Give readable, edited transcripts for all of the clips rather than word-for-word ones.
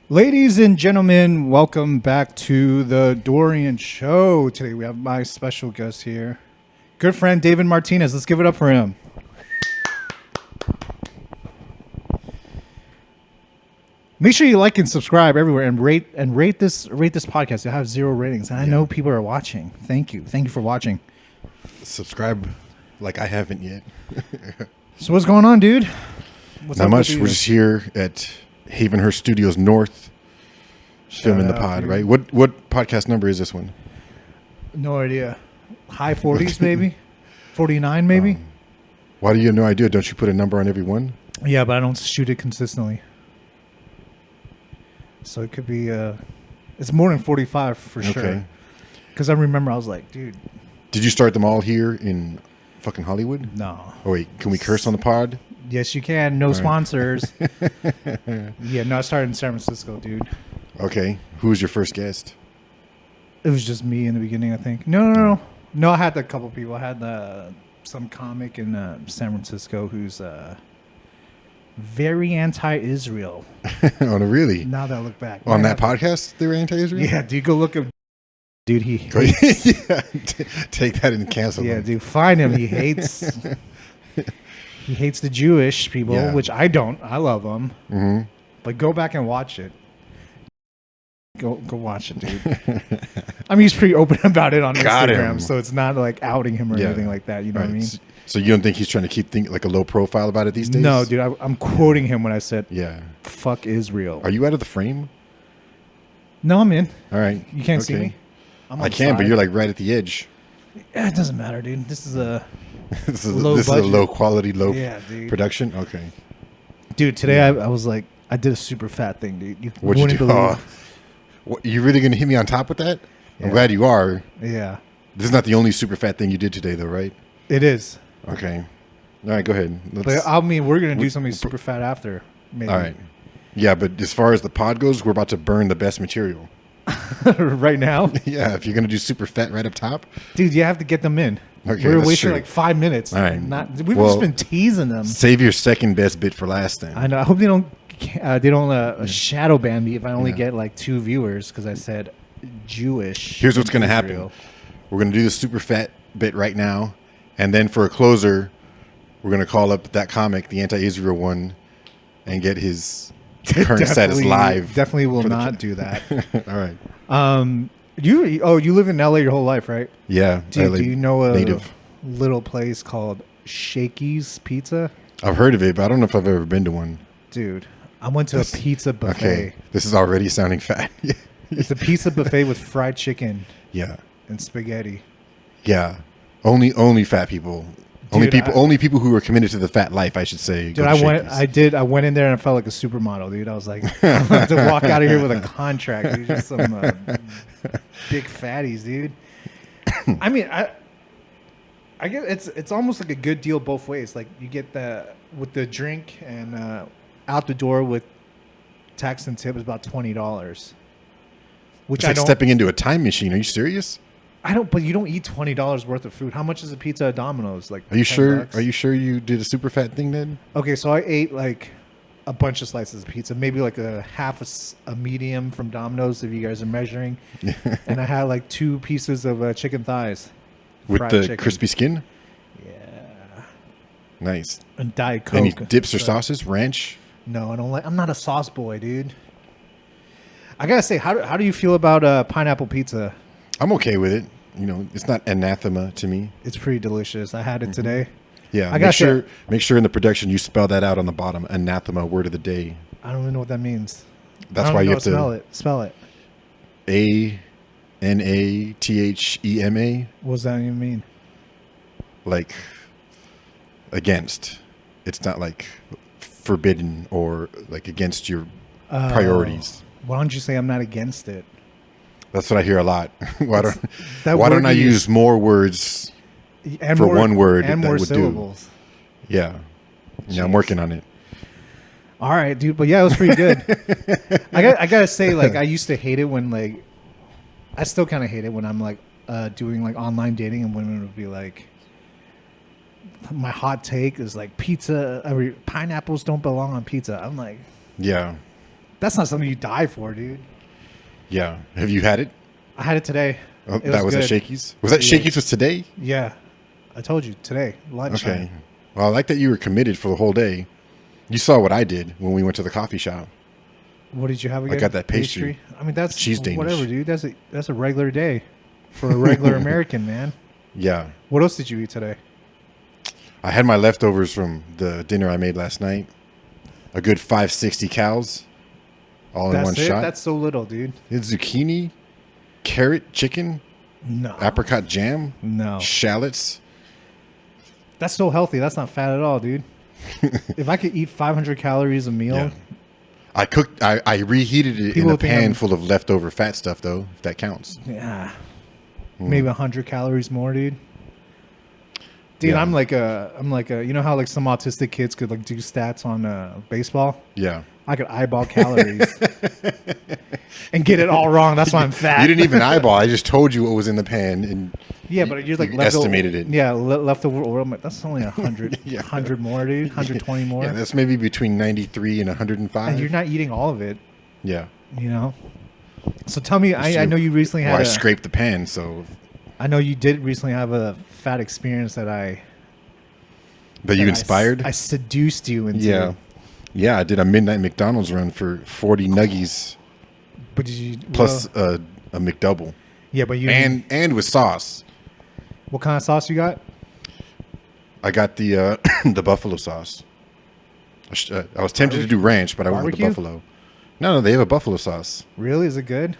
Ladies and gentlemen, welcome back to the Dorian Show. Today we have my special guest here, good friend David Martinez. Let's give it up for him. Make sure you like and subscribe everywhere and rate this podcast. It has 0 ratings, and I know people are watching. Thank you for watching. Subscribe like I haven't yet. So what's going on, dude? What's Not much. We're just here at Havenhurst Studios North, filming the pod, dude. Right? What podcast number is this one? No idea. High 40s, maybe? 49, maybe? Why do you have no idea? Don't you put a number on every one? Yeah, but I don't shoot it consistently. So it could be, it's more than 45 for sure. Because I remember I was like, dude. Did you start them all here in fucking Hollywood? No. Oh, wait. Can we curse on the pod? Yes, you can. No all sponsors. Yeah, no, I started in San Francisco, dude. Okay. Who was your first guest? It was just me in the beginning, I think. No. No, I had a couple people. I had some comic in San Francisco who's very anti-Israel. Oh, no, really? Now that I look back. On that podcast, they were anti-Israel? Yeah, dude, go look at... Dude, he hates... Yeah, take that and cancel him. Yeah, dude, find him. He hates... He hates the Jewish people, which I don't. I love them. Mm-hmm. But go back and watch it. Go watch it, dude. I mean, he's pretty open about it on Instagram, so it's not like outing him or anything like that. You know what I mean? So you don't think he's trying to keep like a low profile about it these days? No, dude. I'm quoting him when I said, "Yeah, fuck Israel." Are you out of the frame? No, I'm in. All right, you can't see me. I can, but you're like right at the edge. Yeah, it doesn't matter, dude. This is a this is a low quality, production. Okay, dude. Today I was like, I did a super fat thing, dude. What'd you do? What, you really gonna hit me on top with that? Yeah. I'm glad you are. Yeah. This is not the only super fat thing you did today, though, right? It is. Okay. All right, go ahead. But I mean, we're gonna do something super fat after. Maybe. All right. Yeah, but as far as the pod goes, we're about to burn the best material. Right now? Yeah, if you're gonna do super fat right up top, dude, you have to get them in. Okay, we're wasting like 5 minutes. All right. We've just been teasing them. Save your second best bit for last then. I know. I hope they don't shadow ban me if I only get like 2 viewers because I said Jewish. Here's what's gonna happen. We're gonna do the super fat bit right now, and then for a closer, we're gonna call up that comic, the anti-Israel one, and get his current status live. Definitely will not do that. All right. You live in LA your whole life, right? Yeah. Do you know a little place called Shakey's Pizza? I've heard of it, but I don't know if I've ever been to one. Dude, I went to a pizza buffet. Okay, this is already sounding fat. It's a pizza buffet with fried chicken. Yeah. And spaghetti. Yeah. Only fat people. Dude, only people who are committed to the fat life, I should say. Dude, I went in there and I felt like a supermodel, dude. I was like, I'm about to walk out of here with a contract, dude. Just some big fatties, dude. I mean, I guess it's almost like a good deal both ways. Like you get with the drink and out the door with tax and tip is about $20. Which it's like stepping into a time machine. Are you serious? But you don't eat $20 worth of food. How much is a pizza at Domino's? Like, are you sure? $10? Are you sure you did a super fat thing then? Okay, so I ate like a bunch of slices of pizza, maybe like a half a medium from Domino's, if you guys are measuring, and I had like 2 pieces of chicken thighs with the crispy skin. Yeah, nice. And Diet Coke. Any dips or sauces? Ranch? No, I don't like. I'm not a sauce boy, dude. I gotta say, how do you feel about pineapple pizza? I'm okay with it. You know, it's not anathema to me. It's pretty delicious. I had it today. Yeah, make sure in the production you spell that out on the bottom. Anathema, word of the day. I don't even know what that means. That's why you have to spell it. ANATHEMA. What does that even mean? Like against. It's not like forbidden or like against your priorities. Why don't you say I'm not against it? That's what I hear a lot. Why don't I use more words for one word and that more would syllables? Do? Yeah. Yeah, I'm working on it. All right, dude. But yeah, it was pretty good. I gotta say, like, I used to hate it when, like, I still kind of hate it when I'm like doing like online dating and women would be like, my hot take is like pineapples don't belong on pizza. I'm like, yeah. That's not something you die for, dude. Yeah. Have you had it? I had it today. Oh, that was at Shakey's? Was that Shakey's was today? Yeah. I told you, today, lunch. Okay. Well, I like that you were committed for the whole day. You saw what I did when we went to the coffee shop. What did you have again? I got that pastry. I mean, that's cheese Danish. Whatever, dude. That's a regular day for a regular American, man. Yeah. What else did you eat today? I had my leftovers from the dinner I made last night. A good 560 cows, all in one shot. That's so little, dude. It's zucchini, carrot, chicken, no, apricot jam, no, shallots. That's so healthy. That's not fat at all, dude. If I could eat 500 calories a meal. Yeah. I reheated it in a pan full of leftover fat stuff, though, if that counts. Yeah. Maybe 100 calories more, dude. Dude, yeah. I'm like a, you know how like some autistic kids could like do stats on baseball? Yeah. I could eyeball calories and get it all wrong. That's why I'm fat. You didn't even eyeball. I just told you what was in the pan. And yeah, but you're like estimated it. Yeah, leftover. That's only 100, yeah. 100 more, dude. 120 more. Yeah, that's maybe between 93 and 105. And you're not eating all of it. Yeah. You know? So tell me, I know you recently had I scraped the pan, so. I know you did recently have a fat experience that you inspired? I seduced you into. Yeah. Yeah, I did a midnight McDonald's run for 40 nuggies. But did you plus a McDouble? Yeah, but you and with sauce. What kind of sauce you got? I got the the buffalo sauce. I was tempted to do ranch, but I went with the buffalo. No, they have a buffalo sauce. Really? Is it good?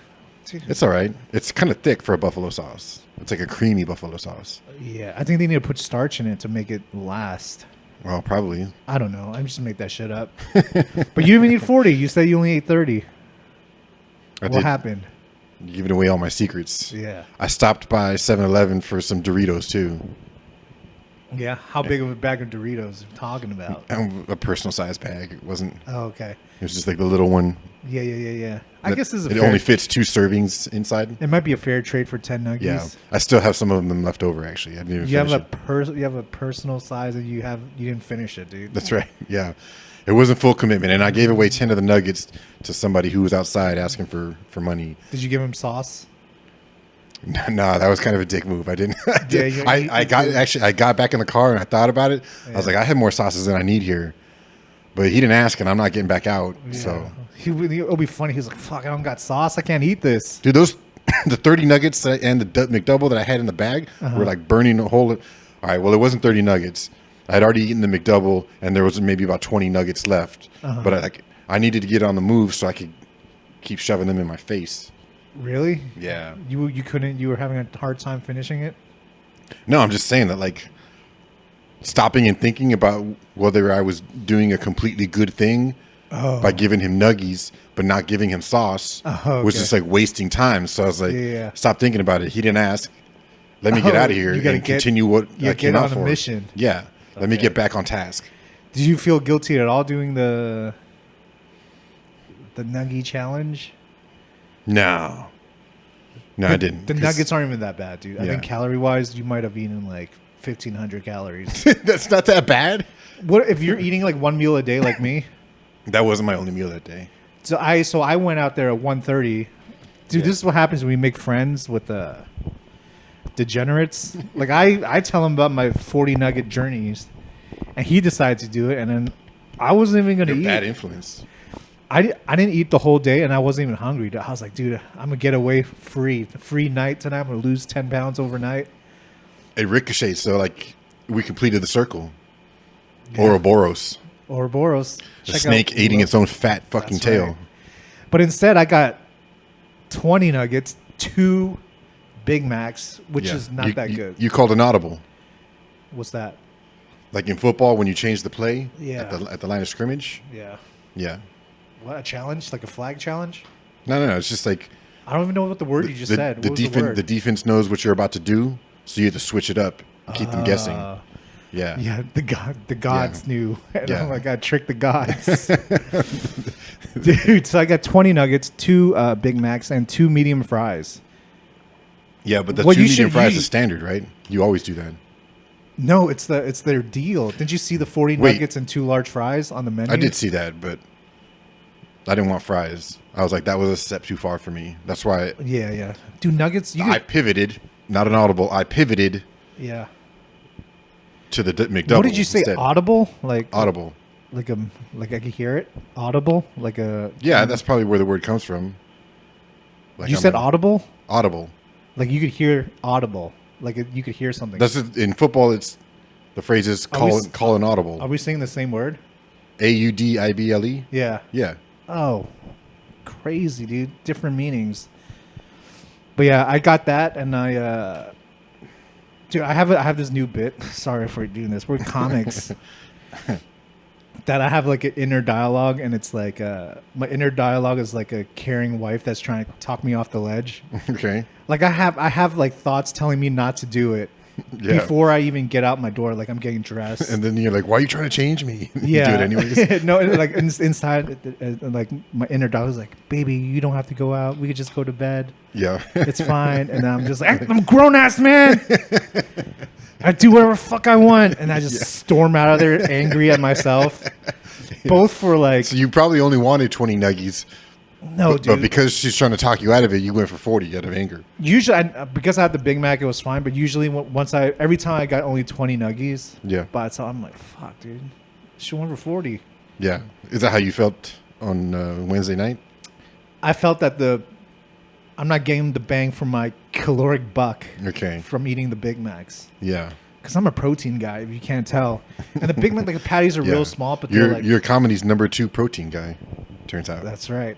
It's all right. It's kind of thick for a buffalo sauce. It's like a creamy buffalo sauce. Yeah, I think they need to put starch in it to make it last. Well, probably. I don't know. I'm just make that shit up. But you didn't even eat 40. You said you only ate 30. What happened? You're giving away all my secrets. Yeah. I stopped by 7-Eleven for some Doritos, too. Yeah? How big of a bag of Doritos are you talking about? A personal size bag. It wasn't. Oh, okay. It was just like the little one. Yeah. I guess it only fits 2 servings inside. It might be a fair trade for 10 nuggies. Yeah. I still have some of them left over, actually. I didn't even finish it. You have a personal size and you didn't finish it, dude. That's right. Yeah. It wasn't full commitment. And I gave away 10 of the nuggets to somebody who was outside asking for money. Did you give him sauce? No, that was kind of a dick move. I didn't. I got back in the car and I thought about it. Yeah. I was like, I have more sauces than I need here. But he didn't ask, and I'm not getting back out. Yeah. So it'll be funny. He's like, "Fuck, I don't got sauce. I can't eat this." Dude, the 30 nuggets and the McDouble that I had in the bag were like burning a hole. All right, well, it wasn't 30 nuggets. I had already eaten the McDouble, and there was maybe about 20 nuggets left. But I needed to get on the move so I could keep shoving them in my face. Really? Yeah. You couldn't. You were having a hard time finishing it. No, I'm just saying that like. Stopping and thinking about whether I was doing a completely good thing by giving him nuggies but not giving him sauce was just like wasting time. So I was like, stop thinking about it. He didn't ask. Let me get out of here and continue what I came out for. Mission. Yeah. Let me get back on task. Did you feel guilty at all doing the nuggie challenge? No, I didn't. The nuggets aren't even that bad, dude. I think calorie-wise, you might have eaten like 1,500 calories. That's not that bad. What if you're eating like one meal a day like me? That wasn't my only meal that day. So I went out there at 1:30. Dude, this is what happens when we make friends with the degenerates. Like I tell him about my 40 nugget journeys, and he decides to do it, and then I wasn't even going to eat. Bad influence. I didn't eat the whole day, and I wasn't even hungry. I was like, dude, I'm gonna get away free night tonight. I'm gonna lose 10 pounds overnight. It ricochets, so like we completed the circle. Yeah. Ouroboros. The snake eating its own fat fucking tail. Right. But instead, I got 20 nuggets, 2 Big Macs, which is not that good. You called an audible. What's that? Like in football, when you change the play at the line of scrimmage? Yeah. Yeah. What, a challenge? Like a flag challenge? No. It's just like... I don't even know what the word you just said. The defense knows what you're about to do, so you have to switch it up and keep them guessing. Yeah. Yeah, the gods knew. And I'm like, I tricked the gods. Dude, so I got 20 nuggets, 2 Big Macs, and 2 medium fries. Yeah, but the 2 medium fries is standard, right? You always do that. No, it's their deal. Didn't you see the 40 nuggets and 2 large fries on the menu? I did see that, but I didn't want fries. I was like, that was a step too far for me. That's why Yeah. Dude, nuggets. I pivoted. Not an audible. I pivoted Yeah. to the McDouble. What did you say? instead. Audible? Like Audible. like I could hear it. Audible? Like a. Yeah, that's probably where the word comes from. Like You said audible? Audible. Like you could hear audible. Like you could hear something. That's in football. It's the phrase is call an audible. Are we saying the same word? AUDIBLE. Yeah. Yeah. Oh, crazy, dude. Different meanings. But yeah, I got that, and dude, I have this new bit. Sorry for doing this. We're comics. That I have like an inner dialogue, and it's like my inner dialogue is like a caring wife that's trying to talk me off the ledge. Okay. Like I have like thoughts telling me not to do it before I even get out my door. Like I'm getting dressed, And then you're like, "Why are you trying to change me?" You yeah, do it anyways. no, like inside, like my inner dialogue is like, "Baby, you don't have to go out. We could just go to bed. Yeah. It's fine." And I'm just like, "I'm a grown ass man. I do whatever the fuck I want," and I just storm out of there angry at myself. Both for like, So you probably only wanted 20 nuggies, no, but dude. because she's trying to talk you out of it, you went for 40 out of anger. Usually, because I had the Big Mac, it was fine. But usually, every time I got only 20 nuggies, Yeah. by itself, I'm like, "Fuck, dude, she went for 40." Yeah. Is that how you felt on Wednesday night? I felt that I'm not getting the bang for my caloric buck Okay. from eating the Big Macs. Yeah. Because I'm a protein guy, if you can't tell. And the Big Mac, like the patties are Yeah. real small, but they're like, You're comedy's number 2 protein guy, turns out. That's right.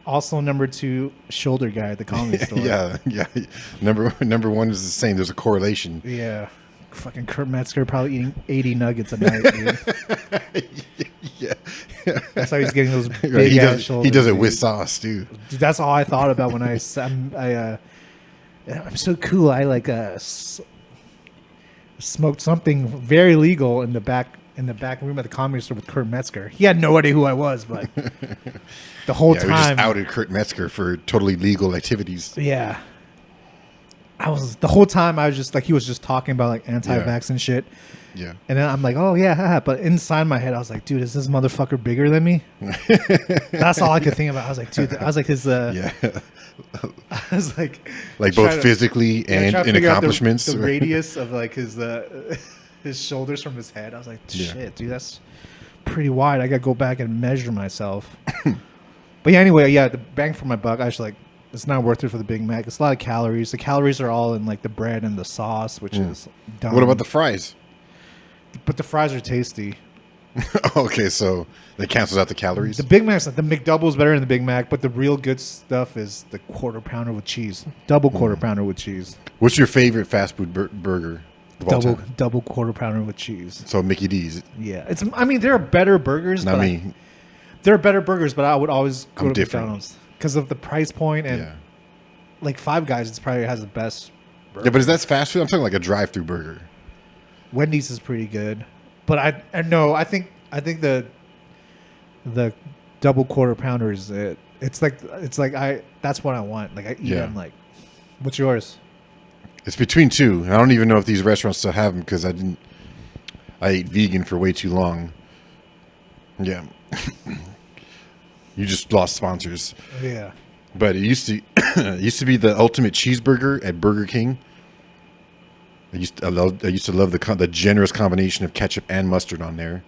Also, number 2 shoulder guy at the comedy store. Yeah. Number 1 is the same. There's a correlation. Yeah. Fucking Kurt Metzger probably eating 80 nuggets a night, dude. Yeah. That's how he's getting those big ass shoulders. He does it dude. with sauce, too. Dude, that's all I thought about when I'm so cool. I like smoked something very legal in the back room at the comedy store with Kurt Metzger. He had no idea who I was, but the whole Yeah, we just time, outed Kurt Metzger for totally legal activities. yeah, the whole time I was just like, he was just talking about like anti-vax and shit. Yeah. And then I'm like, oh yeah, haha. But inside my head, I was like, dude, is this motherfucker bigger than me? That's all I could think about. I was like, dude, his Yeah. I was like Like trying both to- physically yeah, and trying to in figure out accomplishments. the radius of like his shoulders from his head. I was like, Yeah. shit, dude, that's pretty wide. I gotta go back and measure myself. But yeah, anyway, yeah, the bang for my buck. I was like, it's not worth it for the Big Mac. It's a lot of calories. The calories are all in like the bread and the sauce, which is dumb. What about the fries? But the fries are tasty. Okay, so that cancels out the calories. The Big Mac's the McDouble is better than the Big Mac, but the real good stuff is the quarter pounder with cheese, double quarter pounder with cheese, What's your favorite fast food burger of all time? double quarter pounder with cheese. So Mickey D's. Yeah, I mean, there are better burgers. Not but me. there are better burgers, but I would always go I'm to different. McDonald's because of the price point and Yeah. like Five Guys. It's probably has the best. Yeah, but is that fast food? I'm talking like a drive-through burger. Wendy's is pretty good, but I know I think the double quarter pounder is it. It's like that's what I want. Like I eat Yeah. them. Like, what's yours? It's between two. I don't even know if these restaurants still have them because I ate vegan for way too long. Yeah. You just lost sponsors. Yeah. But it used to it used to be the ultimate cheeseburger at Burger King. I used to love the generous combination of ketchup and mustard on there,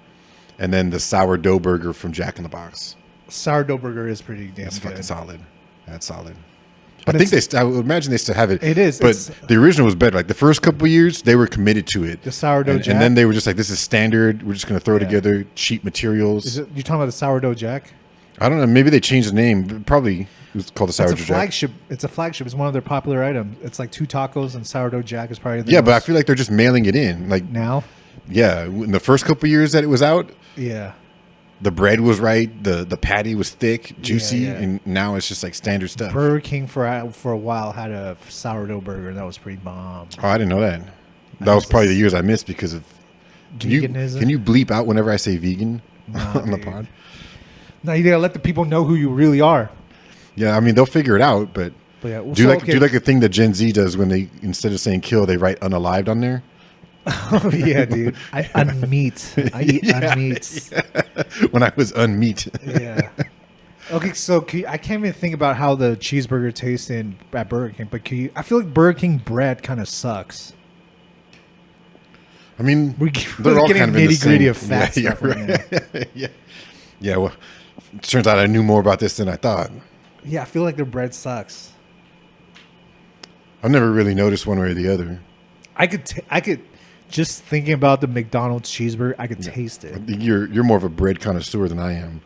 and then the sourdough burger from Jack in the Box. Sourdough burger is pretty damn That's good. fucking solid. That's solid. But I think I would imagine they still have it. It is. but It's- the original was better. Like the first couple of years, they were committed to it. The sourdough and, jack. and then they were just like, "This is standard. We're just going to throw Yeah. together cheap materials." Is it, you're talking about the sourdough jack? I don't know. Maybe they changed the name. But probably it was called the sourdough It's a jack. flagship. It's a flagship. It's one of their popular items. It's like 2 tacos and sourdough jack is probably the Yeah, but I most feel like they're just mailing it in. Like, now. yeah, in the first couple of years that it was out, Yeah. the bread was right, the patty was thick, juicy, yeah. and now it's just like standard stuff. Burger King for a while had a sourdough burger that was pretty bomb. Oh, I didn't know that. That was probably the years I missed because of. Can Veganism? you bleep out whenever I say vegan Nah, on the dude. pod? Now you gotta let the people know who you really are. Yeah, I mean they'll figure it out, but But yeah, do you like a thing that Gen Z does when they instead of saying kill they write unalived on there? Oh yeah, dude. I unmeat. I eat unmeats. When I was unmeat. Yeah. Okay, so I can't even think about how the cheeseburger tastes at Burger King, but I feel like Burger King bread kind of sucks. I mean, We're they're all getting kind of in the nitty-gritty same. of fat stuff right now. Yeah. Yeah. Well, it turns out I knew more about this than I thought. Yeah, I feel like their bread sucks. I've never really noticed one way or the other. I could just thinking about the McDonald's cheeseburger, I could taste I it. think you're more of a bread connoisseur than I am.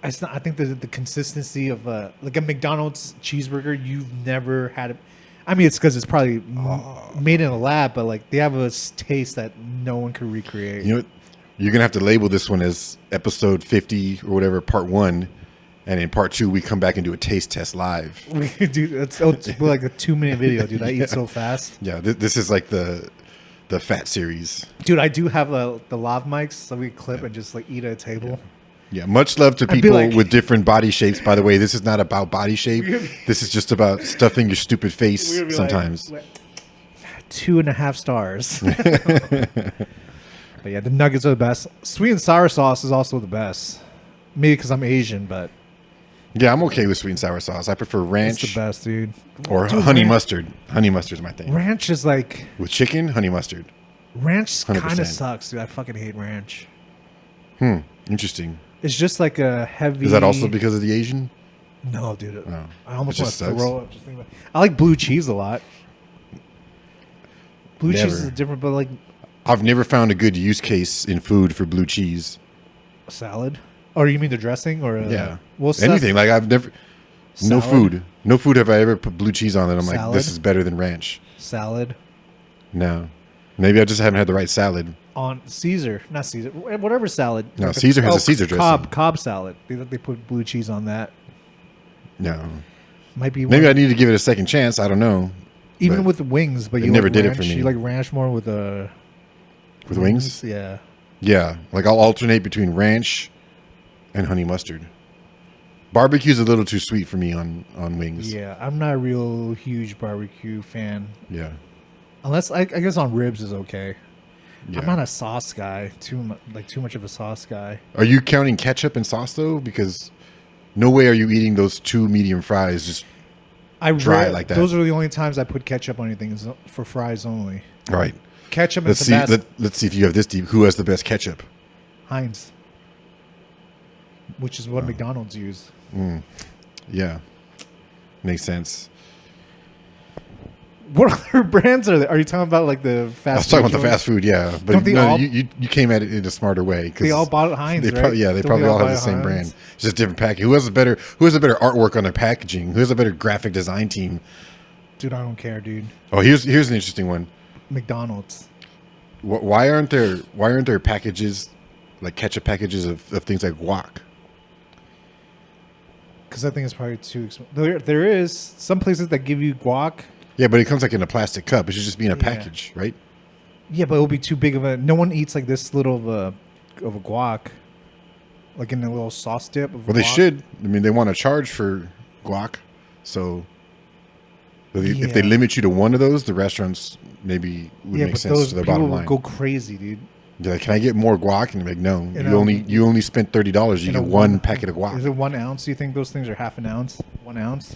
It's not. I think the consistency of like a McDonald's cheeseburger, you've never had it. I mean, it's because it's probably made in a lab, but like they have a taste that no one could recreate. You know what? You're gonna have to label this one as episode 50 or whatever, part 1, and in part 2 we come back and do a taste test live. Dude, it's like a 2-minute video, dude. I eat so fast. Yeah, this is like the fat series. Dude, I do have the lav mics, so we clip and just like eat at a table. Yeah, much love to I'd be people like- with different body shapes. By the way, this is not about body shape. This is just about stuffing your stupid face We're gonna be sometimes. like, 2.5 stars. But yeah, the nuggets are the best. Sweet and sour sauce is also the best. Maybe because I'm Asian, but Yeah, I'm okay with sweet and sour sauce. I prefer it's ranch the best, dude. or Dude, honey ranch- mustard. Honey mustard's my thing. Ranch is like With chicken, honey mustard. ranch kind 100%. of sucks, dude. I fucking hate ranch. Interesting. It's just like a heavy. Is that also because of the Asian? No, dude. No. I almost It want just to sucks. throw up. Just thinking about. I like blue cheese a lot. Blue cheese Never. is different, but like I've never found a good use case in food for blue cheese. salad. Or you mean the dressing or Yeah. Well, Anything. Like I've never. No Salad? food have I ever put blue cheese on that I'm like, Salad? this is better than ranch. salad No. Maybe I just haven't had the right salad. on Caesar, not Caesar, whatever salad. No, Like Caesar has a Caesar dressing. Cobb salad. They put blue cheese on that. No. Might be Maybe one, I need to give it a second chance. I don't know. even but with wings, but it you never like did it ranch, for me. You like ranch more with With wings? Yeah. Yeah. Like I'll alternate between ranch and honey mustard. Barbecue's a little too sweet for me on wings. Yeah, I'm not a real huge barbecue fan. Yeah. Unless I guess on ribs is okay. Yeah. I'm not a sauce guy. Too much of a sauce guy. Are you counting ketchup and sauce though? Because no way are you eating those 2 medium fries just dry like that. Those are the only times I put ketchup on anything is for fries only. all right. Ketchup Let's is see. the best. Let's see if you have this deep. Who has the best ketchup? Heinz, which is what McDonald's use. Yeah, makes sense. What other brands are there? Are you talking about like the fast? I was talking food about the joints? fast food, yeah, but Don't they no, all- you came at it in a smarter way. 'Cause They all bought Heinz, They right? probably, yeah, they Don't probably all have buy the same Heinz? brand. It's just different packaging. Who has a better artwork on their packaging? Who has a better graphic design team? Dude, I don't care, dude. Oh, here's an interesting one. McDonald's. Why aren't there packages like ketchup packages of things like guac? Because I think it's probably too expensive. There is some places that give you guac. Yeah, but it comes like in a plastic cup. It should just be in a package, right? Yeah, but it will be too big of a. No one eats like this little of a guac, like in a little sauce dip. Of Well, they guac. should. I mean, they want to charge for guac, so if they Yeah. limit you to one of those, the restaurants maybe would Yeah, make but sense those to their people bottom will line. go crazy, dude. You're like, can I get more guac? And they're like, no, And, you only spent $30. You In get a one packet of guac. Is it 1 ounce? Do you think those things are half an ounce? 1 ounce?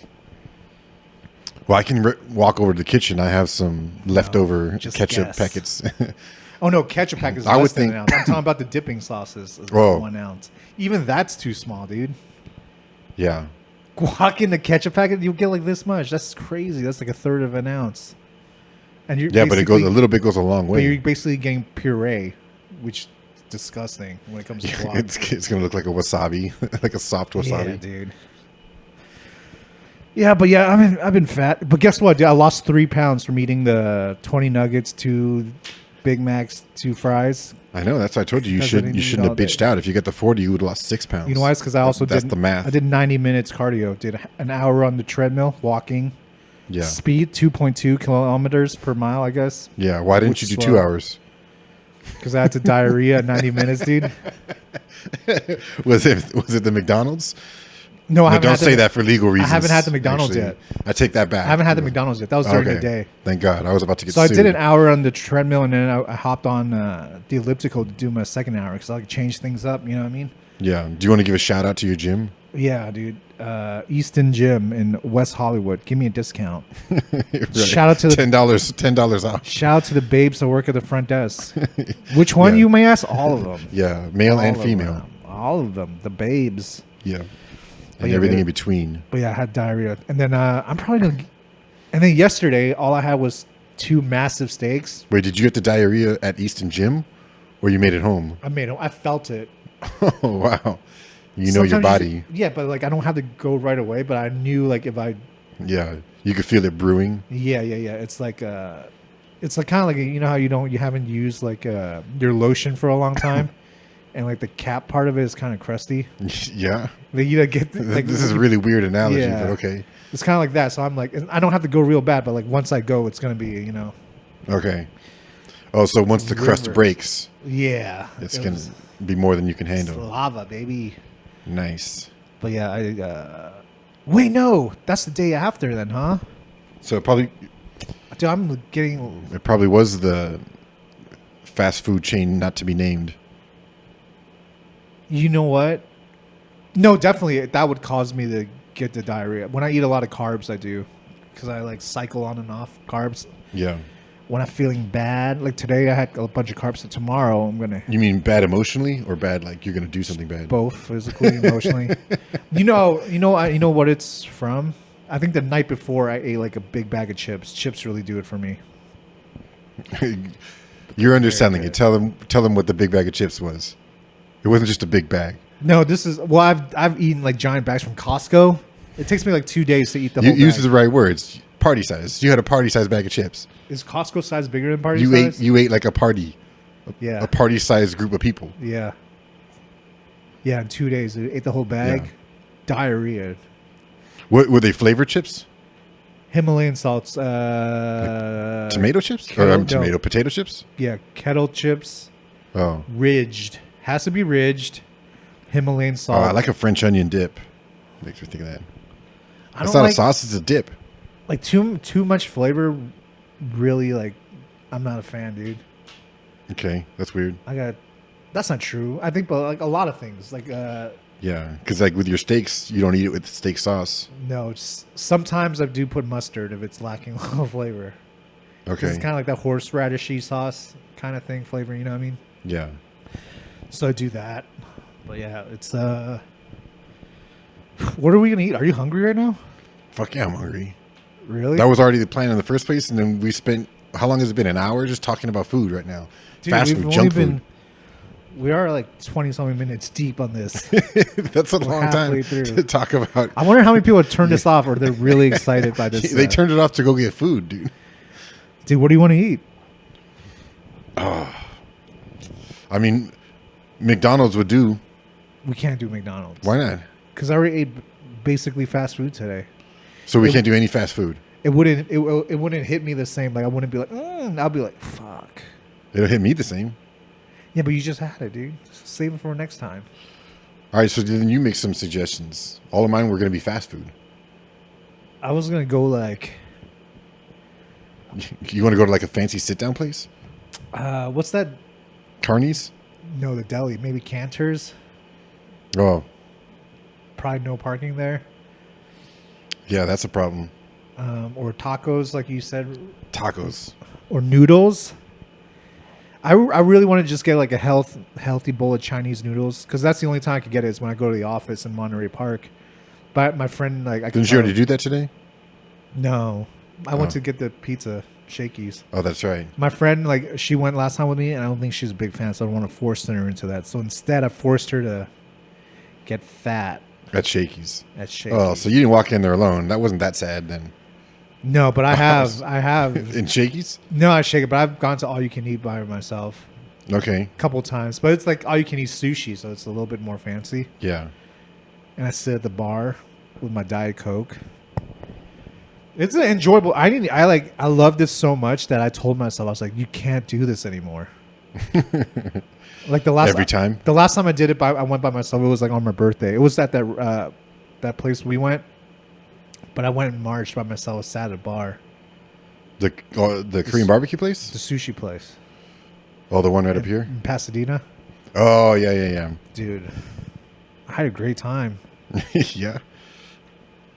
Well, I can walk over to the kitchen. I have some leftover just ketchup guess. packets. Oh no, ketchup pack is I less would than think- an ounce. I'm talking about the dipping sauces. Is Oh. 1 ounce. Even that's too small, dude. Yeah. Guac in the ketchup packet, you'll get like this much. That's crazy. That's like a third of an ounce. And you're Yeah, but a little bit goes a long But you're way. basically getting puree, which is disgusting when it comes to guac. It's going to look like a wasabi, like a soft wasabi. Yeah, dude. Yeah, but yeah, I've been fat. But guess what, dude? I lost 3 pounds from eating the 20 nuggets, 2 Big Macs, 2 fries. I know. That's why I told you Because I didn't you eat shouldn't all have bitched day. out. If you got the 40, you would have lost 6 pounds. You know why? It's because I also That's did the math. I did 90 minutes cardio. Did an hour on the treadmill, walking. Yeah. Speed 2.2 kilometers per mile, I guess. Yeah. Why didn't Which you do is 2 slow. hours? Because I had to diarrhea at 90 minutes, dude. Was it the McDonald's? No, I No, haven't don't had say the- that for legal reasons. haven't had the McDonald's actually. yet. I take that back. I haven't had the McDonald's yet. That was during the Okay. day. Thank God. I was about to get So sued. I did an hour on the treadmill, and then I hopped on the elliptical to do my second hour because I like change things up. You know what I mean? Yeah. Do you want to give a shout out to your gym? Yeah, dude. Easton Gym in West Hollywood. Give me a discount. Right. Shout out to the $10 off. shout out to the babes that work at the front desk. Which one Yeah. you may ask? All of them. Yeah, male and All of female. them. All of them. The babes. Yeah, But and yeah, everything dude. in between. But yeah, I had diarrhea, and then I'm probably gonna. And then yesterday, all I had was 2 massive steaks. Wait, did you get the diarrhea at Easton Gym, or you made it home? I felt it. Oh wow, you know your Sometimes body. yeah, but like I don't have to go right away. But I knew like if I. Yeah, you could feel it brewing. Yeah. It's like kind of like you know how you haven't used like your lotion for a long time, and like the cap part of it is kind of crusty. Yeah, Like you get like this is a really weird analogy, Yeah. but okay. It's kind of like that. So I'm like, I don't have to go real bad, but like once I go, it's gonna be Okay. Oh, so once the crust Rivers. breaks, yeah, it's it gonna was be more than you can handle. lava, baby. Nice. But yeah, wait, no, that's the day after then, huh? So Dude, I'm getting. it probably was the fast food chain not to be named. You know what? No, definitely that would cause me to get the diarrhea. When I eat a lot of carbs, I do, because I like cycle on and off carbs. Yeah. When I'm feeling bad, like today I had a bunch of carbs, so tomorrow I'm gonna You mean bad emotionally or bad like you're gonna do something bad? both physically, emotionally. You know what it's from. I think the night before I ate like a big bag of chips. Chips really do it for me. You're underselling it. Tell them what the big bag of chips was. It wasn't just a big bag. No, this is I've eaten like giant bags from Costco. It takes me like 2 days to eat the You whole used bag. the right words. Party size. You had a party size bag of chips. Is Costco size bigger than party You size? ate like a party. Yeah. A party sized group of people. Yeah. Yeah, in 2 days, I ate the whole bag. Yeah. Diarrhea. What were they flavored chips? Himalayan salts. Tomato chips? kettle- no. Tomato potato chips? Yeah, kettle chips. Oh. Ridged. Has to be ridged. Himalayan Oh, salt. I like a French onion dip. Makes me think of that. I It's don't not like, a sauce, it's a dip. like too much flavor. Really, like, I'm not a fan, dude. Okay, that's weird. That's not true. I think, but like a lot of things, like, Yeah, because like with your steaks, you don't eat it with steak sauce. no, sometimes I do put mustard if it's lacking a little flavor. 'Cause Okay. It's kind of like that horseradishy sauce kind of thing flavor, you know what I mean? Yeah. So I do that. But yeah, it's what are we gonna eat? Are you hungry right now? Fuck yeah, I'm hungry. Really? That was already the plan in the first place, and then we spent how long has it been? An hour just talking about food right now. Dude, Fast we've food, only junk been- food. We are like 20-something minutes deep on this. That's a long halfway time through. to talk about. I wonder how many people turn this off or they're really excited by this. They turned it off to go get food, dude. Dude, what do you want to eat? I mean, McDonald's would do. We can't do McDonald's. Why not? Because I already ate basically fast food today. So we can't do any fast food. It wouldn't hit me the same. Like I wouldn't be like, I'll be like, fuck. It'll hit me the same. Yeah, but you just had it, dude. Just save it for next time. All right, so then you make some suggestions. All of mine were going to be fast food. I was gonna go like, You want to go to like a fancy sit-down place? what's that? Carney's? No, the deli. Maybe Cantor's. Oh, Probably no parking there. yeah, that's a problem. Or tacos, like you said, Tacos. or noodles. I really want to just get like a healthy bowl of Chinese noodles because that's the only time I could get it is when I go to the office in Monterey Park. But my friend, like, Didn't you already do that today? No, I went Oh. to get the pizza Shakey's. Oh, that's right. My friend, like, she went last time with me, and I don't think she's a big fan, so I don't want to force her into that. So instead, I forced her to get fat At Shakey's. at Shakey's. Oh, so you didn't walk in there alone. That wasn't that sad then. No, but I have. In Shakey's? No, I shake it, but I've gone to all you can eat by myself Okay. a couple times. But it's like all you can eat sushi, so it's a little bit more fancy. Yeah. And I sit at the bar with my Diet Coke. It's an enjoyable. I love this so much that I told myself I was like, you can't do this anymore. Like the last Every time? The last time I did it, I went by myself. It was like on my birthday. It was at that place we went, but I went in March by myself. Sat at a bar, The Korean barbecue place? the sushi place Oh, the one right up here? in Pasadena. Oh, yeah. Dude, I had a great time. Yeah.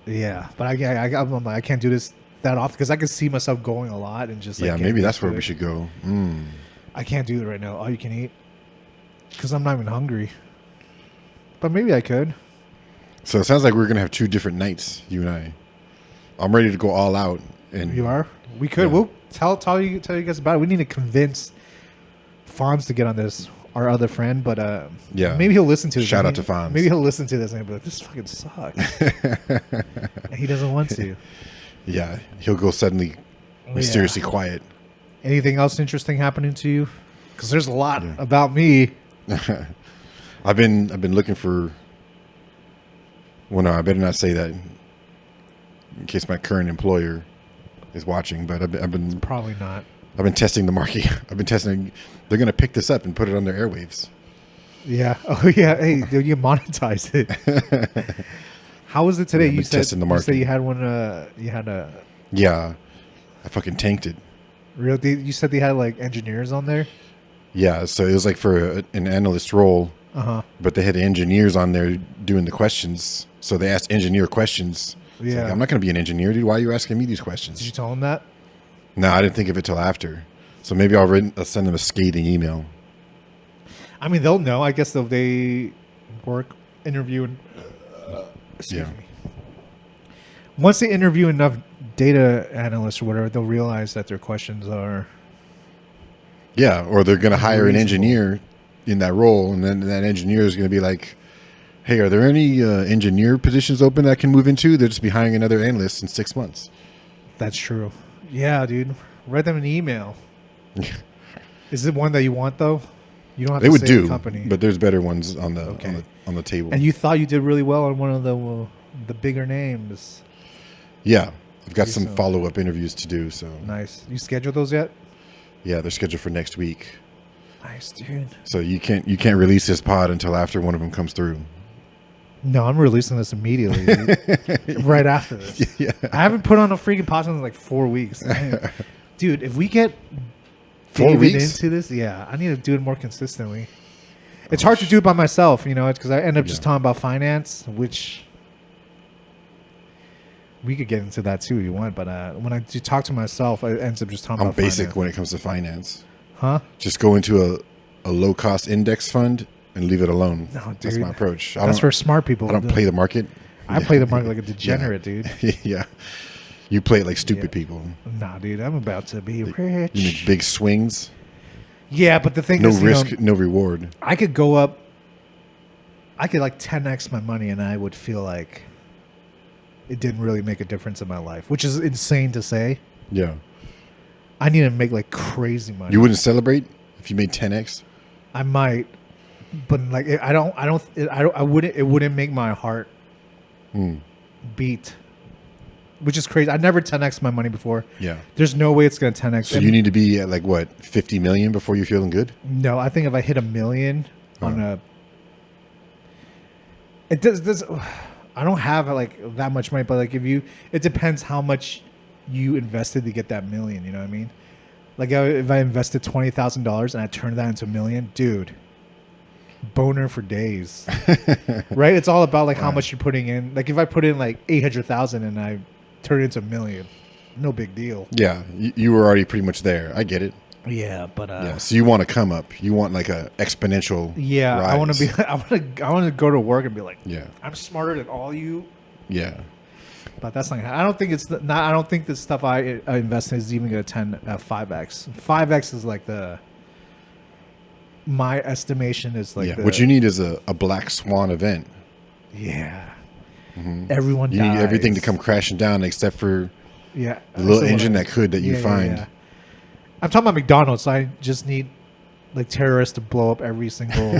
Yeah, but I'm like, I can't do this that often because I can see myself going a lot and just like Yeah, maybe that's where we should go. I can't do it right now. All you can eat because I'm not even hungry. But maybe I could. So it sounds like we're gonna have 2 different nights, you and I. I'm ready to go all out. And You are? We could. Yeah. We'll tell you guys about it. We need to convince Fonz to get on this, our other friend, but Yeah. maybe he'll listen to this. Shout out to Fonz. Maybe he'll listen to this and be like, this fucking sucks. And he doesn't want to. Yeah, he'll go suddenly mysteriously quiet. Anything else interesting happening to you? Because there's a lot about me. I've been looking for. Well, no, I better not say that in case my current employer is watching. But I've been Probably not. I've been testing the market. I've been testing. They're gonna pick this up and put it on their airwaves. Yeah. Oh yeah. Hey, dude, you monetized it. How was it today? Yeah, You said testing the market. you had one. You had a Yeah, I fucking tanked it. real. You said they had like engineers on there. Yeah, so it was like for an analyst role, but they had engineers on there doing the questions. So they asked engineer questions. It's Yeah. like, I'm not going to be an engineer, dude. Why are you asking me these Did questions? you tell them that? No, I didn't think of it till after. So maybe I'll send them a scathing email. I mean, they'll know. I guess they work interviewing. Excuse Yeah. me. Once they interview enough data analysts or whatever, they'll realize that their questions are. Yeah, or they're going to hire an Reasonable. engineer in that role, and then that engineer is going to be like, hey, are there any engineer positions open that I can move into? They'll just be hiring another analyst in 6 months. That's true. Yeah, dude. Write them an email. Is it one that you want though? You don't have They to would say do, the company. but there's better ones on the Okay. on the table. And you thought you did really well on one of the bigger names. Yeah, I've got Do some so. follow-up interviews to do. So Nice. You scheduled those yet? yeah, they're scheduled for next week. Nice, dude. So you can't release this pod until after one of them comes through. No, I'm releasing this immediately. Dude. Right after this. Yeah. I haven't put on a freaking podcast in like 4 weeks. Man. Dude, if we get 4 David weeks? into this, yeah, I need to do it more consistently. It's hard to do it by myself, you know, because I end up just talking about finance, which we could get into that too if you want. But when I do talk to myself, I ends up just talking I'm about basic finance. when it comes to finance. Huh? Just go into a low-cost index fund and leave it alone. No, That's dude. my approach. That's for smart people. I don't play the market. I play the market like a degenerate, dude. Yeah. You play it like stupid people. Nah, dude, I'm about to be rich. You make big swings, Yeah, but the thing no is, risk, you know, no reward. I could go up. I could like 10x my money, and I would feel like it didn't really make a difference in my life, which is insane to say. Yeah. I need to make like crazy money. You wouldn't celebrate if you made 10x? I might, but like I wouldn't. It wouldn't make my heart beat, which is crazy. I never 10x my money before. Yeah. There's no way it's gonna 10x. So you need to be at like what, 50 million before you're feeling good? No, I think if I hit 1 million on a, it does. I don't have like that much money, but like it depends how much you invested to get that million. You know what I mean? Like if I invested $20,000 and I turned that into $1 million, dude, boner for days. Right? It's all about like how much you're putting in. Like if I put in like 800,000 and I turn it into $1 million, no big deal. Yeah. You were already pretty much there. I get it. Yeah, but Yeah. So you want to come up. You want like a exponential yeah, rise. I want to be. I want to go to work and be like, Yeah. I'm smarter than all you. Yeah. But that's not. I don't think it's not. I don't think the stuff I invest in is even going to 5x. 5x is like my estimation is like. Yeah. What you need is a black swan event. Yeah. Everyone. You need dies. everything to come crashing down except for Yeah. the little So what engine I- that you yeah, find. yeah. I'm talking about McDonald's. So I just need like terrorists to blow up every single.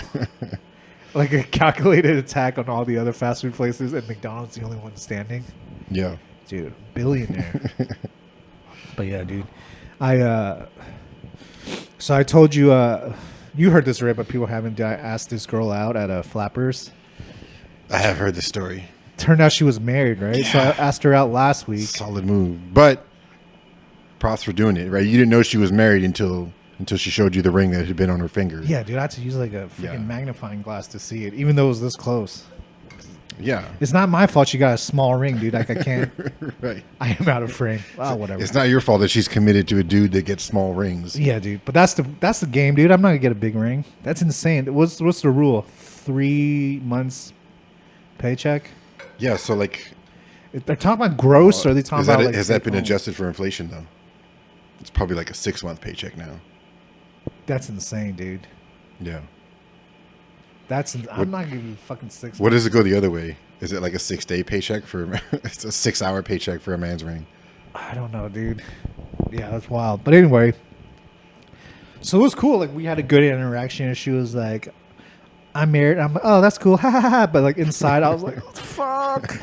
Like a calculated attack on all the other fast food places, and McDonald's the only one standing. Yeah. Dude, billionaire. But yeah, dude. So I told you, you heard this, right? But people haven't. I asked this girl out at Flappers. I have heard the story. Turned out she was married, right? So I asked her out last week. Solid move. But props for doing it, right? You didn't know she was married until she showed you the ring that had been on her finger. Yeah, dude, I had to use like a freaking Yeah. magnifying glass to see it, even though it was this close. Yeah. It's not my fault she got a small ring, dude. Like I can't. Right. I am out of frame. Oh, whatever. It's not your fault that she's committed to a dude that gets small rings. Yeah, dude. But that's the game, dude. I'm not gonna get a big ring. That's insane. What's the rule? 3 months paycheck. Yeah. So like, They're talking about gross, or are they talking about like? Has that been adjusted for inflation though? It's probably like a 6-month paycheck now. That's insane, dude. Yeah. I'm not giving you fucking 6 What does it go the other way? Is it like a 6-day paycheck for? It's a 6-hour paycheck for a man's ring. I don't know, dude. Yeah, that's wild. But anyway, so it was cool. Like we had a good interaction, and she was like, "I'm married." I'm like, "Oh, that's cool." Ha ha ha. But like inside, I was like, "What the fuck?"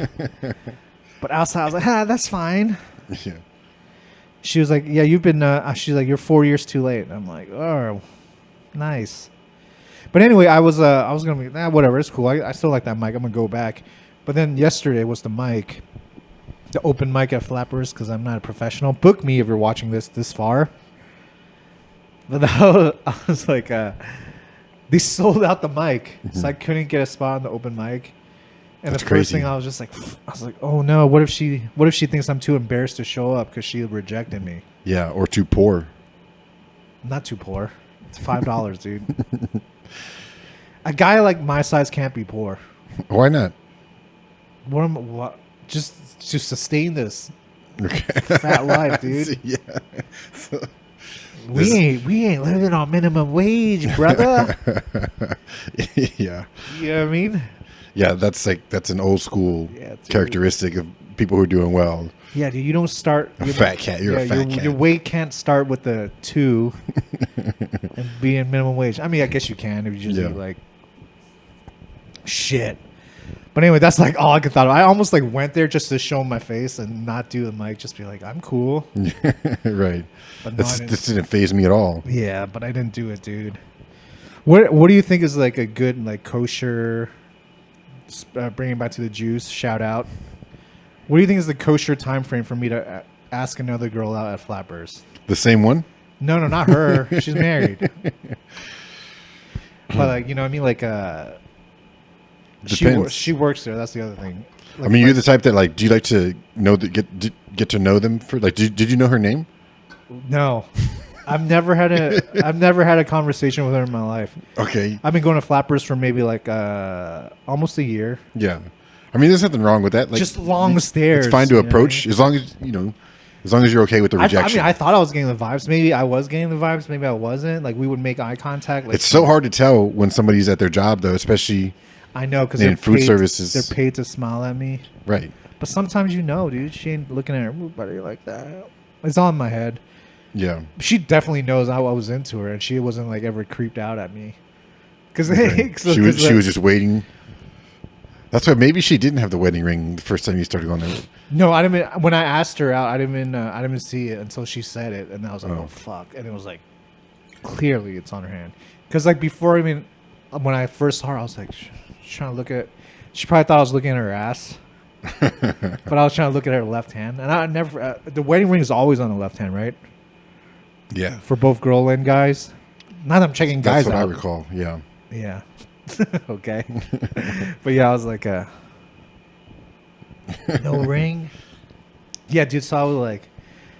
But outside, I was like, "Ha, that's fine." Yeah. She was like, "Yeah, you've been." She's like, "You're 4 years too late." And I'm like, "Oh, nice." But anyway, I was gonna be whatever. It's cool. I still like that mic. I'm gonna go back. But then yesterday was the mic, the open mic at Flappers, because I'm not a professional. Book me if you're watching this far. But I was like, they sold out the mic, so I couldn't get a spot on the open mic. And That's the first crazy. thing I was like, oh no, what if she thinks I'm too embarrassed to show up because she rejected me? Yeah, or too poor. I'm not too poor. It's $5, dude. A guy like my size can't be poor. Why not? What? Just to sustain this Okay. fat life, dude. Yeah. We ain't living on minimum wage, brother. Yeah. You know what I mean? Yeah, that's an old school Yeah, dude. characteristic of people who are doing well. Yeah, dude. You don't start A fat cat. You're a fat cat. Your weight can't start with the 2 and be in minimum wage. I mean, I guess you can if you just eat like shit. But anyway, that's like all I could thought of. I almost like went there just to show my face and not do the mic, just be like, I'm cool. Right. But no, This didn't faze me at all. yeah, but I didn't do it, dude. What do you think is like a good like kosher? Bringing back to the juice, shout out. What do you think is the kosher time frame for me to ask another girl out at Flappers? The same one? No, not her. She's married. But like, you know what I mean? Like, Depends. she works there. That's the other thing. Like, I mean, you're the type that like, do you like to know that get to know them for like? Did you know her name? No, I've never had a conversation with her in my life. Okay. I've been going to Flappers for maybe like almost a year. Yeah. I mean, there's nothing wrong with that. Like, Just long stairs. It's fine to you know approach what I mean? as long as you're okay with the rejection. I thought I was getting the vibes. Maybe I was getting the vibes. Maybe I wasn't. Like we would make eye contact. Like, It's so hard to tell when somebody's at their job, though, especially I know because in food services. they're paid to smile at me. Right. But sometimes dude, she ain't looking at everybody like that. It's all in my head. Yeah. She definitely knows how I was into her, and she wasn't like ever creeped out at me. Because Right. She was just waiting. That's why maybe she didn't have the wedding ring the first time you started going there. No, I didn't. When I asked her out, I didn't see it until she said it, and I was like, oh fuck, and it was like clearly it's on her hand. Because like before, when I first saw her, I was like, she's trying to look at. She probably thought I was looking at her ass. But I was trying to look at her left hand, and I never. The wedding ring is always on the left hand, right? Yeah. For both girl and guys. Not that I'm checking guys That's what out. I recall. Yeah. Yeah. Okay. But yeah, I was like, no ring. Yeah, dude. So I was like,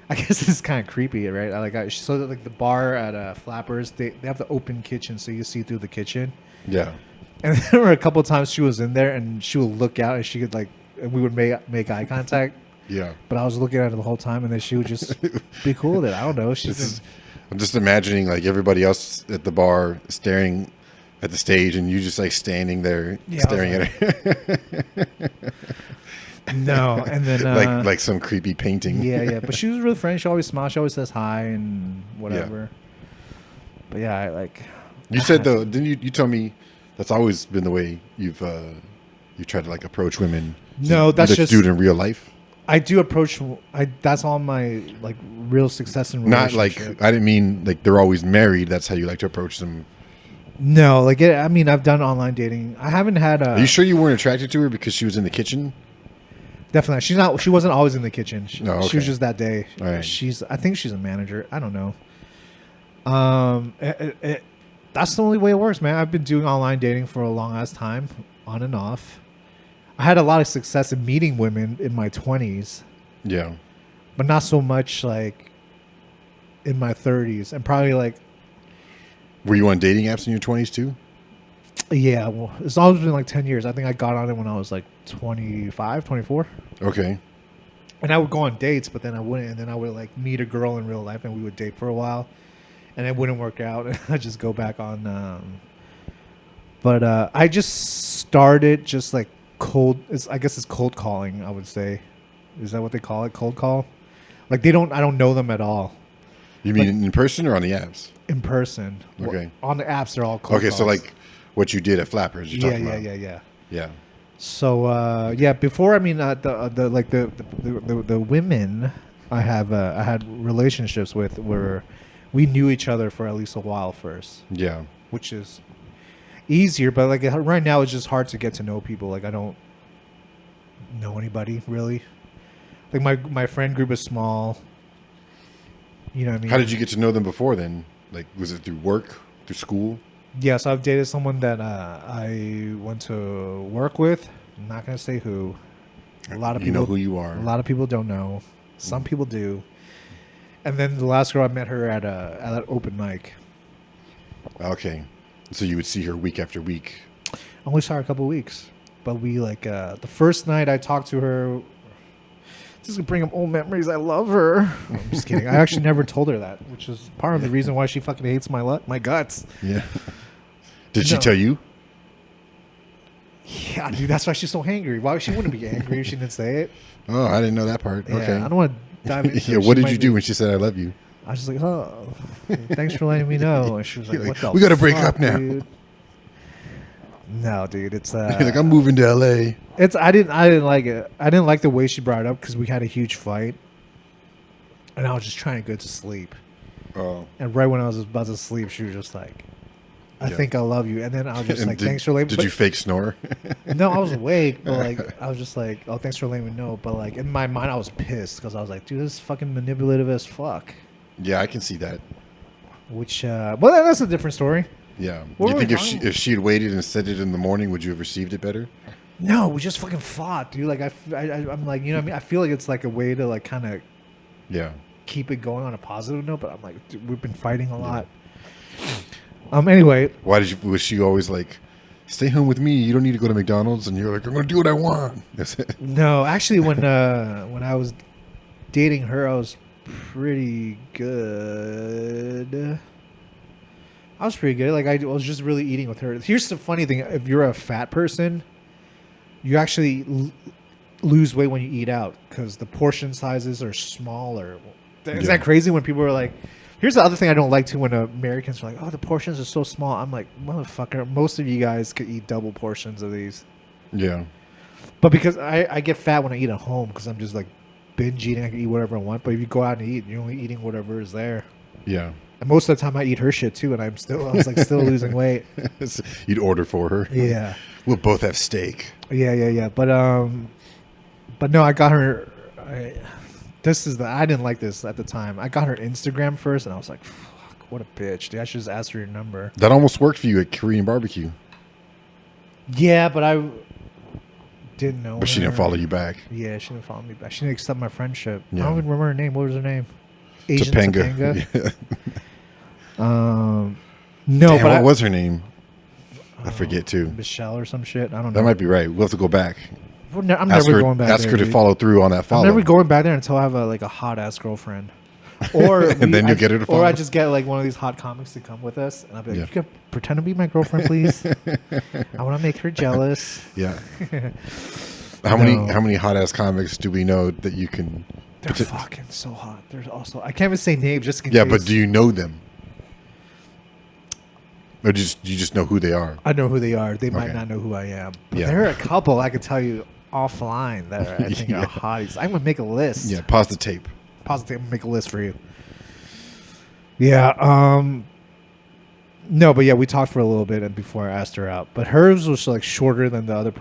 I guess this is kind of creepy, right? So like the bar at Flappers, they have the open kitchen, so you see through the kitchen. Yeah. And there were a couple of times she was in there, and she would look out, and she could like, and we would make eye contact. Yeah. But I was looking at her the whole time, and then she would just be cool with it. I don't know. I'm just imagining like everybody else at the bar staring at the stage, and you just like standing there staring at her. No, and then like some creepy painting. Yeah. But she was really friendly. She always smiles. She always says hi and whatever. Yeah. But yeah, I like. You said though, didn't you told me that's always been the way you've tried to like approach women. No, that's you just do it in real life. I do approach. That's all my like real success in relationship. Not like I didn't mean like they're always married. That's how you like to approach them. No, like I've done online dating. I haven't had. Are you sure you weren't attracted to her because she was in the kitchen? Definitely, she's not. She wasn't always in the kitchen. She was just that day. All right. I think she's a manager. I don't know. That's the only way it works, man. I've been doing online dating for a long ass time, on and off. I had a lot of success in meeting women in my 20s, Yeah. but not so much like in my 30s. And probably like, Were you on dating apps in your 20s too? yeah, well, it's always been like 10 years. I think I got on it when I was like 25, 24. Okay. And I would go on dates, but then I wouldn't. And then I would like meet a girl in real life and we would date for a while. And it wouldn't work out. And I'd just go back on. But I just started just like I guess it's cold calling, I would say. Is that what they call it? Cold call? Like I don't know them at all. You mean in person or on the apps? In person. Okay. Well, on the apps, they're all cold Okay, calls. so like what you did at Flappers, you're talking about. Yeah. Yeah. So before the women I had relationships with were we knew each other for at least a while first. Yeah. Which is easier, but like right now it's just hard to get to know people. Like I don't know anybody really. Like my friend group is small. You know what I mean? How did you get to know them before then? Like was it through work, through school? Yeah, so I've dated someone that I went to work with. I'm not gonna say who. A lot of people know who you are. A lot of people don't know. Some people do. And then the last girl I met her at an open mic. Okay, so you would see her week after week. I only saw her a couple of weeks, but we like the first night I talked to her. This is gonna bring up old memories. I love her. I'm just kidding. I actually never told her that, which is part of the reason why she fucking hates my guts. Yeah. Did she tell you? Yeah, dude. That's why she's so angry. Why she wouldn't be angry if she didn't say it? Oh, I didn't know that part. Yeah, okay. I don't want to dive into. Yeah. What did you do when she said "I love you"? I was just like, oh, thanks for letting me know. And she was like, what the we got to break fuck, up now. Dude? No, dude. It's like I'm moving to LA. I didn't like it. I didn't like the way she brought it up because we had a huge fight, and I was just trying to go to sleep. Oh. And right when I was about to sleep, she was just like, I think I love you. And then I was just like, thanks for letting me know. Did you fake snore? No, I was awake, but like I was just like, oh, thanks for letting me know. But like in my mind, I was pissed because I was like, dude, this is fucking manipulative as fuck. Yeah, I can see that. Which, well, that's a different story. Yeah. What You were think we if she had waited and said it in the morning, would you have received it better? No, we just fucking fought, dude. Like I'm like, you know what I mean? I feel like it's like a way to like kind of keep it going on a positive note. But I'm like, dude, we've been fighting a lot. Anyway, was she always like, stay home with me, you don't need to go to McDonald's? And you're like, I'm gonna do what I want. No, actually, when I was dating her, I was pretty good. I was pretty good. Like I was just really eating with her. Here's the funny thing: if you're a fat person, you actually lose weight when you eat out because the portion sizes are smaller. Isn't that crazy? When people are like, here's the other thing I don't like too: when Americans are like, "Oh, the portions are so small." I'm like, motherfucker, most of you guys could eat double portions of these. Yeah. But because I get fat when I eat at home because I'm just like binge eating, I can eat whatever I want. But if you go out and eat, you're only eating whatever is there. Yeah. And most of the time I eat her shit too, and I was still losing weight. You'd order for her. Yeah. We'll both have steak. Yeah. But no, I got her. I didn't like this at the time. I got her Instagram first, and I was like, fuck, what a bitch, dude. I should just ask her your number. That almost worked for you at Korean barbecue. Yeah, but I didn't know. But she didn't follow you back. Yeah, she didn't follow me back. She didn't accept my friendship. Yeah. I don't even remember her name. What was her name? Asian Topanga. Yeah. No, Damn, but what was her name? I forget too. Michelle or some shit. I don't know. That might be right. We'll have to go back. I'm never going back there. Ask her to follow through on that follow. I'm never going back there until I have a hot ass girlfriend. Or and then you'll get her to follow. Or I just get like one of these hot comics to come with us, and I'll be like, "You can pretend to be my girlfriend, please. I want to make her jealous." Yeah. How many hot ass comics do we know that you can? They're fucking so hot. There's also I can't even say names just in yeah, case. but do you know them? Or do you just know who they are? I know who they are. They might not know who I am. But there are a couple I could tell you offline that I think are hotties. I'm gonna make a list. Yeah, pause the tape. I'm gonna make a list for you. Yeah. No, but yeah, we talked for a little bit and before I asked her out. But hers was like shorter than the other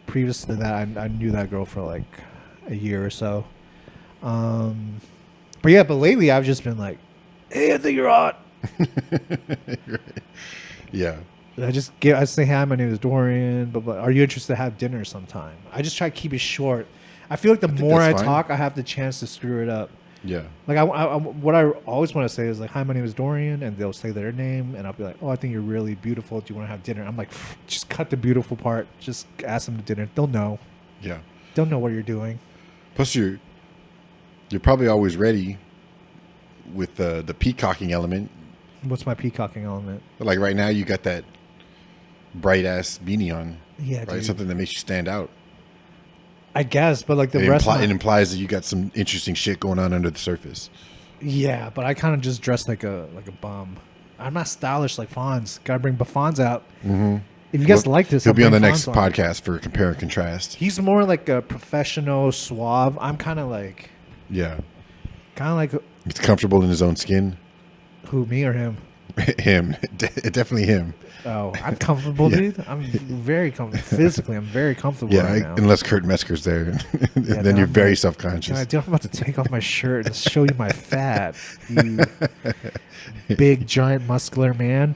previous to that. I knew that girl for like a year or so. But lately I've just been like, hey, I think you're hot. Yeah. I say, hi, my name is Dorian, but are you interested to have dinner sometime? I just try to keep it short. I feel like the more I talk, I have the chance to screw it up. Yeah. Like what I always want to say is like, hi, my name is Dorian, and they'll say their name, and I'll be like, oh, I think you're really beautiful. Do you want to have dinner? I'm like, just cut the beautiful part. Just ask them to dinner. They'll know. Yeah. They'll know what you're doing. Plus, you're probably always ready with the peacocking element. What's my peacocking element? Like right now, you got that bright ass beanie on. Yeah, right. dude. Something that makes you stand out. I guess, but like the rest, it implies that you got some interesting shit going on under the surface. Yeah, but I kind of just dress like a bum. I'm not stylish like Fonz. Gotta bring Fonz out. Mm-hmm. If you guys like this, he'll be on the next Fonz podcast for compare and contrast. He's more like a professional, suave. I'm kind of like, like he's comfortable in his own skin. Who, me or him? Him, definitely him. Oh, I'm comfortable, dude. I'm very comfortable. Physically, I'm very comfortable right now. Unless Kurt Mesker's there. Then you're very self-conscious. I'm about to take off my shirt and show you my fat, you big, giant, muscular man.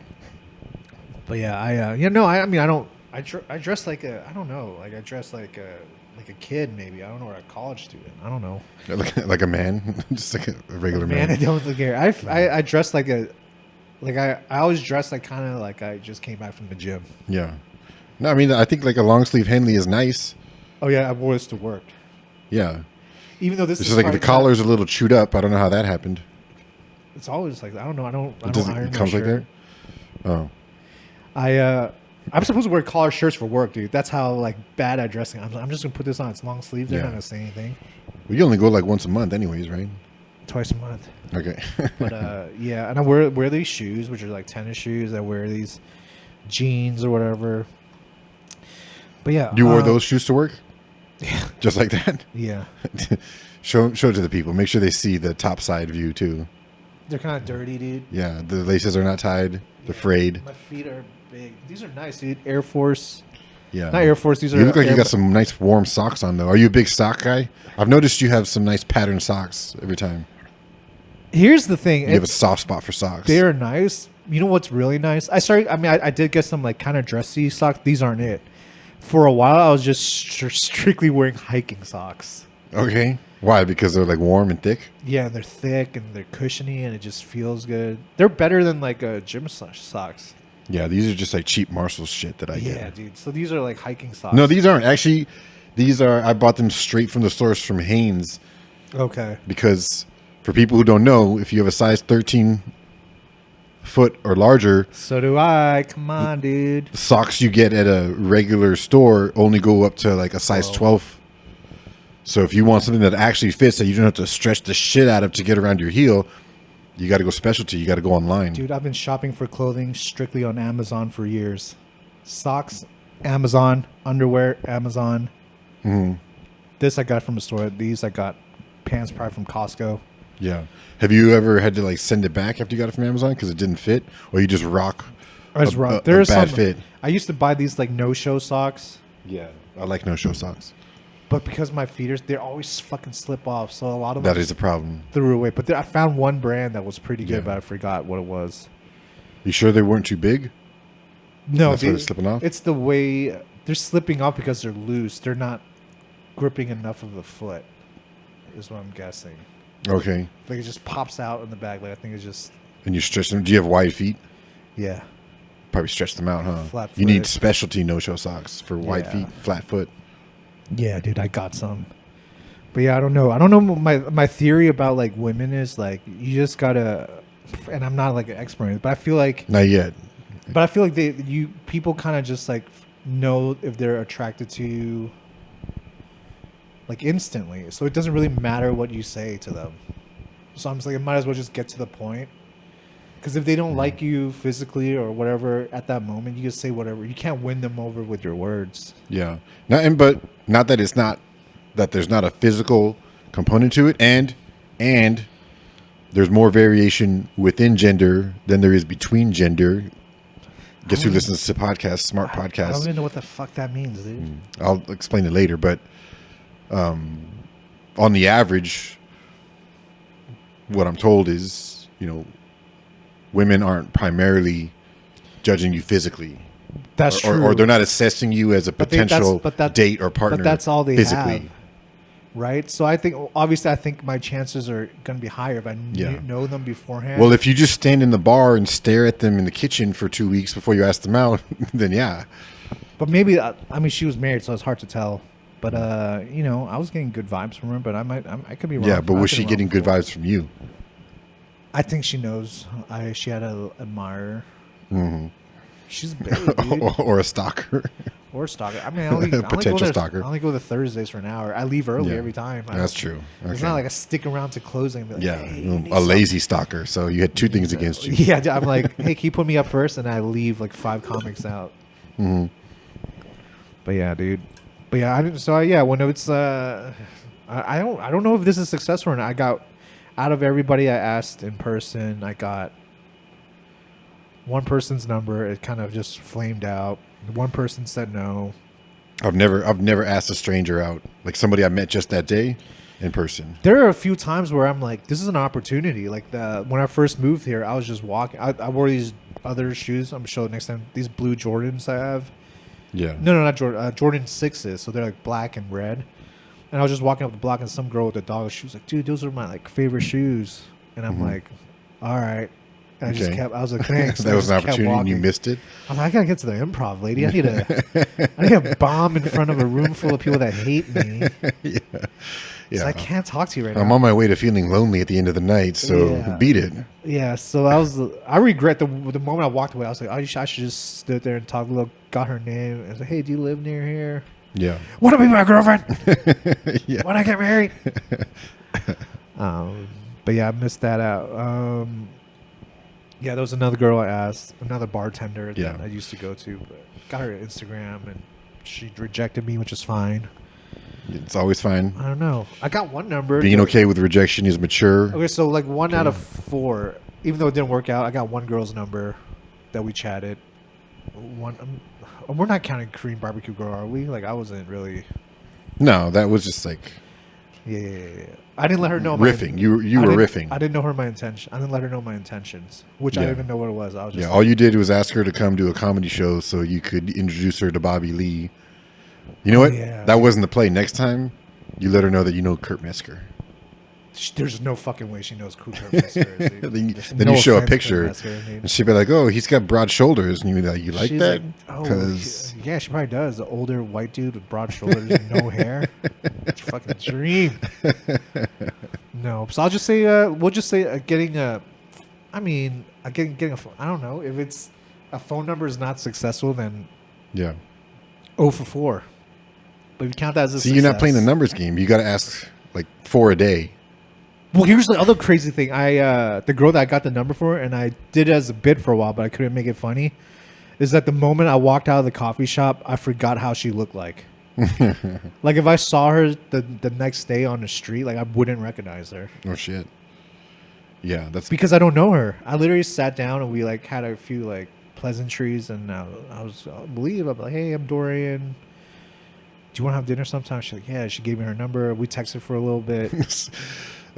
But yeah, I dress like I don't know. Like I dress like a kid maybe. I don't know, or a college student. I don't know. Like a man? Just like a regular man. I don't care. I dress like I always dress like kind of like I just came back from the gym. Yeah. No, I mean, I think like a long sleeve Henley is nice. Oh yeah, I wore this to work. Yeah. Even though this is like the collar's a little chewed up. I don't know how that happened. It's always like I don't know. I don't iron it comes my like shirt. that? Oh. I'm supposed to wear collar shirts for work, dude. That's how like bad at dressing. I'm just gonna put this on. It's long sleeve. They're not gonna say anything. Well, you only go like once a month, anyways, right? Twice a month. Okay. But yeah, and I wear these shoes, which are like tennis shoes. I wear these jeans or whatever. But yeah, you wore those shoes to work? Yeah. Just like that? Yeah. Show it to the people. Make sure they see the top side view too. They're kind of dirty, dude. Yeah, the laces are not tied. They're frayed. My feet are big. These are nice, dude. Air Force. Yeah. Not Air Force. These are. You look like you got some nice warm socks on though. Are you a big sock guy? I've noticed you have some nice patterned socks every time. Here's the thing. You have a soft spot for socks. They're nice. You know what's really nice? I did get some like kind of dressy socks. These aren't it. For a while, I was just strictly wearing hiking socks. Okay. Why? Because they're like warm and thick? Yeah, and they're thick and they're cushiony and it just feels good. They're better than like gym socks. Yeah, these are just like cheap Marshall shit that I get. Yeah, dude. So these are like hiking socks. No, these aren't. Actually, I bought them straight from the source from Hanes. Okay. Because for people who don't know, if you have a size 13 foot or larger. So do I. Come on, dude. The socks you get at a regular store only go up to like a size 12. So if you want something that actually fits that you don't have to stretch the shit out of to get around your heel, you got to go specialty. You got to go online. Dude, I've been shopping for clothing strictly on Amazon for years. Socks, Amazon. Underwear, Amazon. Mm-hmm. This I got from a store. These I got pants probably from Costco. Yeah. Have you ever had to like send it back after you got it from Amazon because it didn't fit, or you just rock? There's a bad some fit. I used to buy these like no-show socks. Yeah, I like no-show socks. But because my feet they always fucking slip off, so a lot of that them is a problem. Threw away. But I found one brand that was pretty good, but I forgot what it was. You sure they weren't too big? No, that's why they're slipping off. It's the way they're slipping off because they're loose. They're not gripping enough of the foot. Is what I'm guessing. Okay. Like it just pops out in the bag. Like I think it's just. And you stretch them. Do you have wide feet? Yeah. Probably stretch them out, huh? Flat foot. You need specialty no-show socks for wide feet, flat foot. Yeah, dude, I got some. But yeah, I don't know. I don't know. My theory about like women is like you just gotta. And I'm not like an expert, but I feel like not yet. But I feel like people kind of just like know if they're attracted to you. Like instantly, so it doesn't really matter what you say to them. So I'm just like, I might as well just get to the point. Because if they don't like you physically or whatever at that moment, you can say whatever. You can't win them over with your words. Yeah, but not that it's not that there's not a physical component to it, and there's more variation within gender than there is between gender. Guess who listens to podcasts? Smart podcasts. I don't even know what the fuck that means, dude. I'll explain it later, but. On the average, what I'm told is, women aren't primarily judging you physically. That's true. Or they're not assessing you as a potential date or partner. But that's all they physically. have. Right? So I think, obviously, I think my chances are going to be higher if I know them beforehand. Well, if you just stand in the bar and stare at them in the kitchen for 2 weeks before you ask them out, then yeah. But maybe, I mean, she was married, so it's hard to tell. But, you know, I was getting good vibes from her, but I could be wrong. Yeah, but was she getting good vibes from you? I think she knows. She had an admirer. Mm-hmm. She's a babe, dude. or a stalker. Or stalker. I mean, I only go to Thursdays for an hour. I leave early every time. That's true. Okay. It's not like I stick around to closing. And be like, hey, a lazy stalker. So you had two things against you. Yeah, I'm like, hey, can you put me up first? And I leave like 5 comics out. Mm-hmm. But yeah, dude. But yeah, when it's I don't know if this is successful or not. I got out of everybody I asked in person, I got one person's number. It kind of just flamed out. One person said no. I've never asked a stranger out, like somebody I met just that day in person. There are a few times where I'm like, this is an opportunity. Like when I first moved here, I was just walking. I wore these other shoes. I'm sure next time, these blue Jordans I have. Yeah. No, not Jordan. Jordan 6s. So they're like black and red. And I was just walking up the block, and some girl with a dog, she was like, dude, those are my like favorite shoes. And I'm like, all right. And I was like, thanks. That was an opportunity and you missed it. I was like, I gotta get to the improv, lady. I need a bomb in front of a room full of people that hate me. Yeah. So I can't talk to you right now. I'm on my way to feeling lonely at the end of the night, so beat it. Yeah, so I regret the moment I walked away. I was like, I should just stood there and talk a little, got her name, and I was like, hey, do you live near here? Yeah. Want to be my girlfriend? Yeah. Want to get married? But yeah, I missed that out. Yeah, there was another girl I asked, another bartender that I used to go to. But got her Instagram, and she rejected me, which is fine. It's always fine. I don't know. I got one number. Being okay with rejection is mature. Okay, so like 1 out of 4, even though it didn't work out, I got one girl's number that we chatted. We're not counting Korean barbecue girl, are we? Like, I wasn't really. No, that was just like. Yeah. I didn't let her know. Riffing. You were riffing. I didn't know my intention. I didn't let her know my intentions, which I didn't even know what it was. I was just all you did was ask her to come to a comedy show so you could introduce her to Bobby Lee. You know what? Yeah. That wasn't the play. Next time, you let her know that you know Kurt Metzger. There's no fucking way she knows who Kurt Metzger is. then you show a picture, and she'd be like, "Oh, he's got broad shoulders," and you'd be like, "You like She's that?" Like, yeah, she probably does. An older white dude with broad shoulders and no hair. It's a fucking dream. No, so I'll just say, we'll just say getting a. I mean, getting a phone. I don't know if it's a phone number is not successful, then 0 for 4. But if you count that as a success, you're not playing the numbers game. You got to ask like 4 a day. Well, here's the other crazy thing. The girl that I got the number for, and I did it as a bit for a while, but I couldn't make it funny, is that the moment I walked out of the coffee shop, I forgot how she looked like. Like, if I saw her the next day on the street, like, I wouldn't recognize her. Oh, shit. Yeah, that's... Because I don't know her. I literally sat down, and we, like, had a few, like, pleasantries, and I believe, I'm like, hey, I'm Dorian. Do you want to have dinner sometime? She's like, yeah. She gave me her number. We texted for a little bit.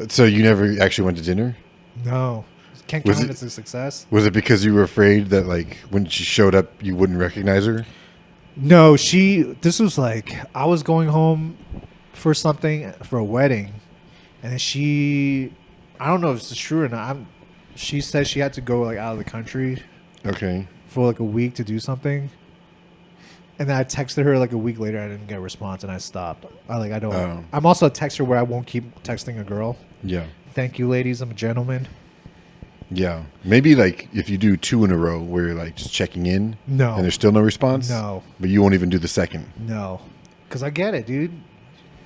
So you never actually went to dinner? No. Can't count it as a success. Was it because you were afraid that, like, when she showed up, you wouldn't recognize her? No, this was like, I was going home for something, for a wedding. And then I don't know if it's true or not. She said she had to go, like, out of the country. Okay. For, like, a week to do something. And then I texted her like a week later. I didn't get a response, and I stopped. I'm also a texter where I won't keep texting a girl. Yeah. Thank you, ladies. I'm a gentleman. Yeah. Maybe like if you do 2 in a row where you're like just checking in. No. And there's still no response. No. But you won't even do the second. No. Because I get it, dude.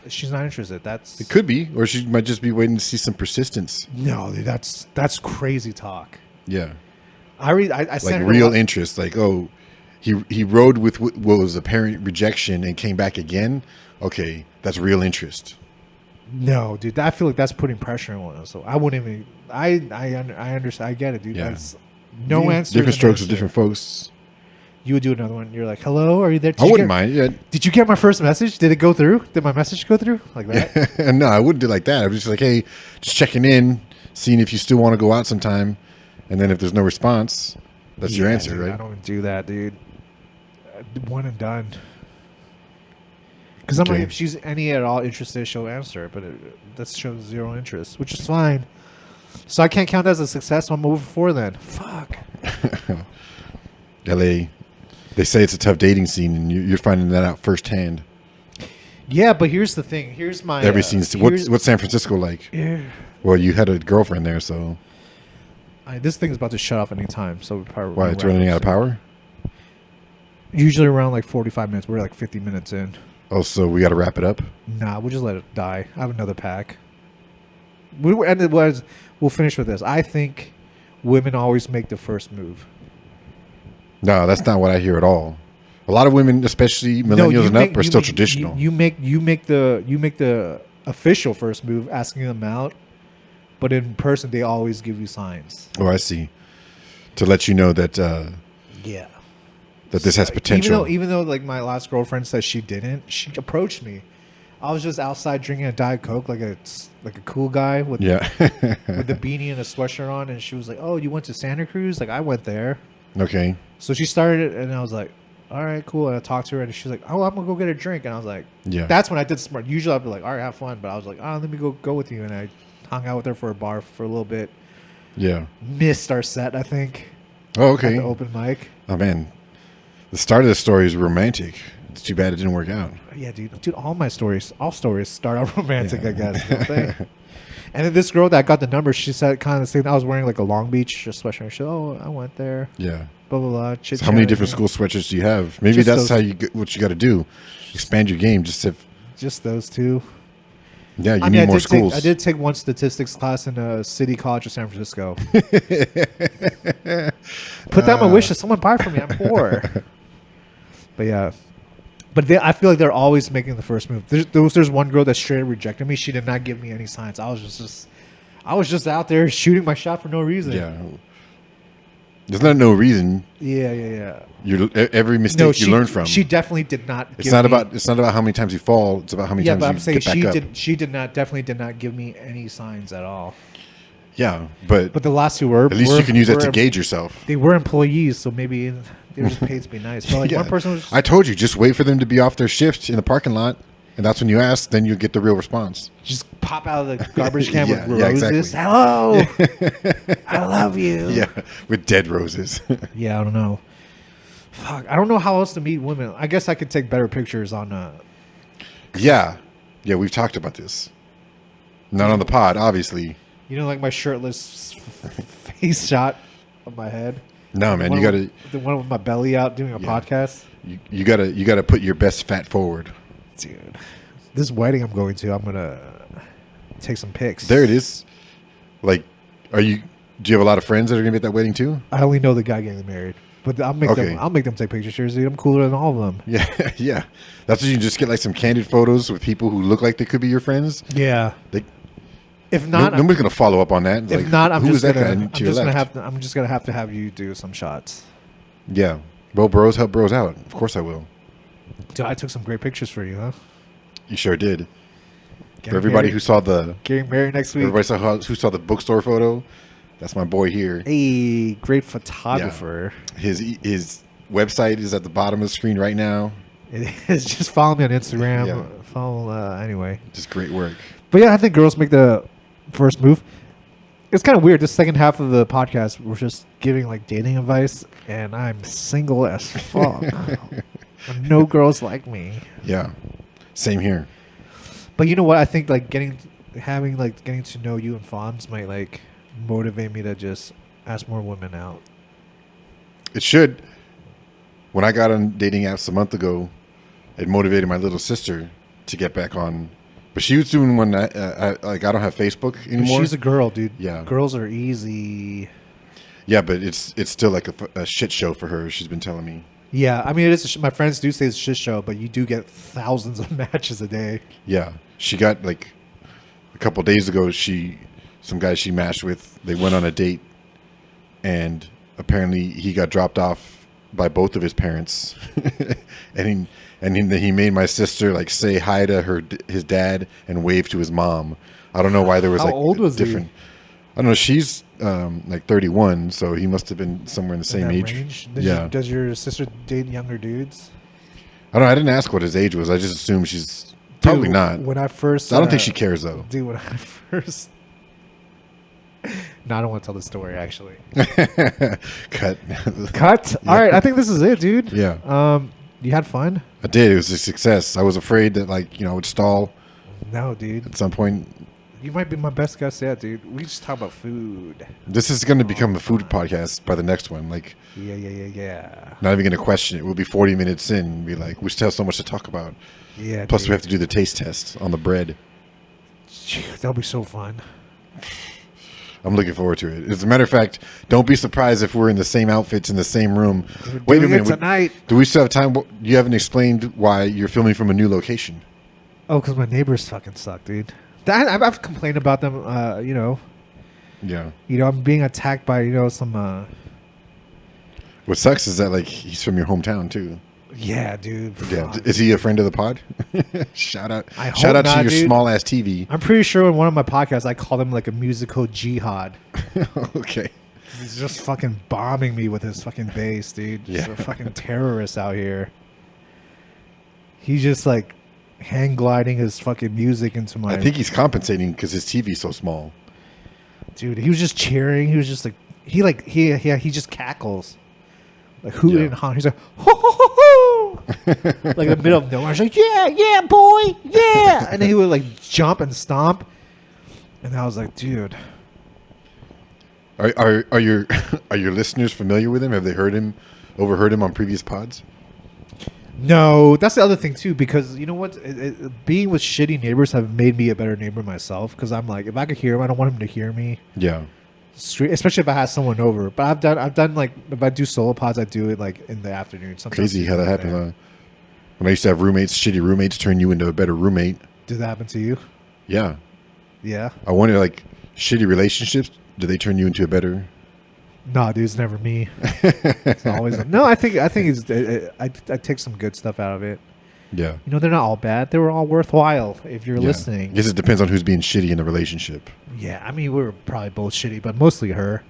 She's not interested. It could be, or she might just be waiting to see some persistence. No, dude. That's crazy talk. Yeah. I sent her real interest. Like, oh. He rode with what was apparent rejection and came back again. Okay, that's real interest. No, dude, I feel like that's putting pressure on one. So I wouldn't even. I understand. I get it, dude. Yeah. That's no answer. Different strokes for different folks. You would do another one. You're like, "Hello, are you there?" I wouldn't mind. Yeah. Did you get my first message? Did it go through? Did my message go through like that? No, I wouldn't do like that. I was just like, hey, just checking in, seeing if you still want to go out sometime, and then if there's no response, that's your answer, dude, right? I don't do that, dude. One and done. Because I'm like, Okay. if she's any at all interested, she'll answer. But that shows zero interest, which is fine. So I can't count that as a success. So I'm moving forward then. Fuck. LA, they say it's a tough dating scene, and you're finding that out firsthand. Yeah, but here's the thing. Here's my Every scene's what's San Francisco like? Yeah. Well, you had a girlfriend there, so This thing's about to shut off any time. So we probably why it's running out of power? Usually around like 45 minutes. We're like 50 minutes in. Oh, so we got to wrap it up. Nah, we'll just let it die. I have another pack. We'll finish with this. I think women always make the first move. No, that's not what I hear at all. A lot of women, especially millennials and up, are still traditional. You make the official first move, asking them out, but in person they always give you signs. Oh, I see. To let you know that Yeah. that this has potential. Even though like my last girlfriend said she didn't, she approached me. I was just outside drinking a Diet Coke like a cool guy with Yeah. with the beanie and a sweatshirt on, and she was like, "Oh, you went to Santa Cruz?" Like I went there. Okay. So she started it, and I was like, "All right, cool." And I talked to her, and she was like, "Oh, I'm gonna go get a drink." And I was like, Yeah. That's when I did smart. Usually I'd be like, "All right, have fun," but I was like, "Oh, let me go with you." And I hung out with her for a bar for a little bit. Yeah. Missed our set, I think. Oh, At okay. the open mic. Oh man, the start of the story is romantic. It's too bad it didn't work out. Yeah, dude, all stories start out romantic, Yeah. I guess. Don't they? And then this girl that got the number, she said kind of the same. I was wearing like a Long Beach sweatshirt. She said, "Oh, I went there." Yeah. Blah blah blah. So how many different school sweatshirts do you have? Maybe Just that's those. how what you got to do. Expand your game. Just those two. Yeah, you I mean, need more schools. I did take one statistics class in a city college of San Francisco. Put that on my wish list. Someone buy for me. I'm poor. But yeah. But I feel like they're always making the first move. There's one girl that straight up rejected me. She did not give me any signs. I was just out there shooting my shot for no reason. Yeah. There's not no reason. Yeah. Every mistake you learn from. She definitely did not. It's not about how many times you fall. It's about how many Yeah, times but you I'm saying get back up. she definitely did not give me any signs at all. Yeah, but But the last two were at least you can use that to gauge yourself. They were employees, so maybe they were just paid to be nice. But like Yeah. one person was I told you, just wait for them to be off their shift in the parking lot, and that's when you ask. Then you get the real response. just pop out of the garbage can Yeah, with yeah, roses. exactly. Hello, I love you. Yeah, with dead roses. Yeah, I don't know. Fuck, I don't know how else to meet women. I guess I could take better pictures on. Yeah, we've talked about this. Not on the pod, obviously. Like my shirtless face shot of my head. No, man, One you gotta the one with my belly out doing a Yeah. podcast. you gotta put your best fat forward. Dude, this wedding I'm going to, I'm gonna take some pics. There it is. Like, do you have a lot of friends that are gonna be at that wedding too? I only know the guy getting married, but I'll make Okay. them take pictures. Seriously, I'm cooler than all of them. Yeah, yeah. That's what you just get, like some candid photos with people who look like they could be your friends. Yeah. They, If not, nobody's gonna follow up on that. if Like, not, I'm who just is that gonna, guy I'm to your just gonna left? have to have you do some shots. Yeah. Well, bros help bros out. Of course I will. Dude, I took some great pictures for you, huh? You sure did. Getting For everybody married- who saw the getting married next week. who saw the bookstore photo, that's my boy here. A great photographer. His website is at the bottom of the screen right now. It is. Just follow me on Instagram. Yeah. Follow anyway. Just great work. But yeah, I think girls make the first move. It's kind of weird. This second half of the podcast, we're just giving like dating advice, and I'm single as fuck. No girls like me. Yeah. Same here. But you know what? I think like getting to know you and Fonz might like motivate me to just ask more women out. It should. When I got on dating apps a month ago, it motivated my little sister to get back on. But she was doing one. I don't have Facebook anymore. She's a girl, dude. Yeah. Girls are easy. Yeah, but it's still like a shit show for her. She's been telling me. Yeah, I mean, my friends do say it's a shit show, but you do get thousands of matches a day. Yeah, she got like a couple days ago. Some guy she matched with, they went on a date, and apparently he got dropped off by both of his parents, and he made my sister like say hi to his dad and wave to his mom. I don't know why there was How like old was he? different. don't know. She's like 31, so he must have been somewhere in the same age. Range? Does your sister date younger dudes? I don't know. I didn't ask what his age was. I just assumed she's probably not. When I first... I don't think she cares, though. Dude, when I first... No, I don't want to tell the story, actually. Cut. Yeah. All right, I think this is it, dude. Yeah. You had fun? I did. It was a success. I was afraid that, like, I would stall. No, dude. At some point. You might be my best guest yet, dude. We just talk about food. This is going to become a food podcast by the next one. Like, Yeah. not even going to question it. We'll be 40 minutes in and be like, we still have so much to talk about. Yeah. Plus, dude. we have to do the taste test on the bread. That'll be so fun. I'm looking forward to it. As a matter of fact, don't be surprised if we're in the same outfits in the same room. Wait a minute. Tonight. Do we still have time? You haven't explained why you're filming from a new location. Oh, because my neighbors fucking suck, dude. I've complained about them, Yeah. I'm being attacked by, some... What sucks is that, like, he's from your hometown, too. Yeah, dude. Yeah. Fuck. Is he a friend of the pod? Shout out not, to your dude. small ass TV. I'm pretty sure in one of my podcasts I called him like a musical jihad. Okay. He's just fucking bombing me with his fucking bass, dude. He's Yeah. a fucking terrorist out here. He's just like hang gliding his fucking music into my... I think he's compensating because his TV's so small. Dude, he was just cheering. He was just like... He just cackles. Like hooting and honking. He's like, ho, ho, ho, ho. Like in the middle of nowhere. He's like, yeah, boy, yeah. And then he would like jump and stomp. And I was like, dude. Are your listeners familiar with him? Have they overheard him on previous pods? No, that's the other thing too. Because you know what, being with shitty neighbors have made me a better neighbor myself. Because I'm like, if I could hear him, I don't want him to hear me. Yeah. Especially if I had someone over. But I've done like, if I do solo pods, I do it like in the afternoon. Sometimes. Crazy how that happens. When I used to have shitty roommates turn you into a better roommate. Did that happen to you? Yeah. Yeah. I wonder, like, shitty relationships, do they turn you into a better? No, dude, it's never me. It's always no. I think it's. I take some good stuff out of it. Yeah. They're not all bad. They were all worthwhile if you're listening. I guess it depends on who's being shitty in the relationship. Yeah, I mean, we were probably both shitty, but mostly her.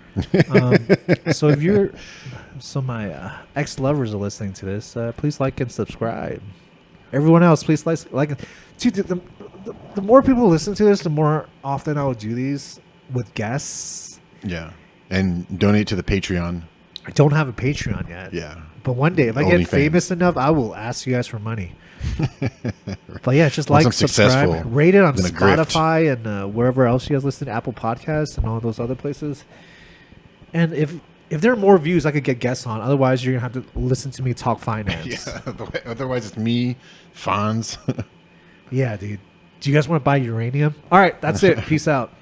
So my ex-lovers are listening to this, please like and subscribe. Everyone else, please like. Dude, the more people listen to this, the more often I will do these with guests. Yeah. And donate to the Patreon. I don't have a Patreon yet. Yeah. But one day, if I get famous enough, I will ask you guys for money. But yeah, just like, subscribe, rate it on Spotify and wherever else you guys listen to, Apple Podcasts and all those other places. And if there are more views, I could get guests on. Otherwise, you're going to have to listen to me talk finance. Yeah, otherwise it's me, Fonz. Yeah, dude. Do you guys want to buy uranium? All right, that's it. Peace out.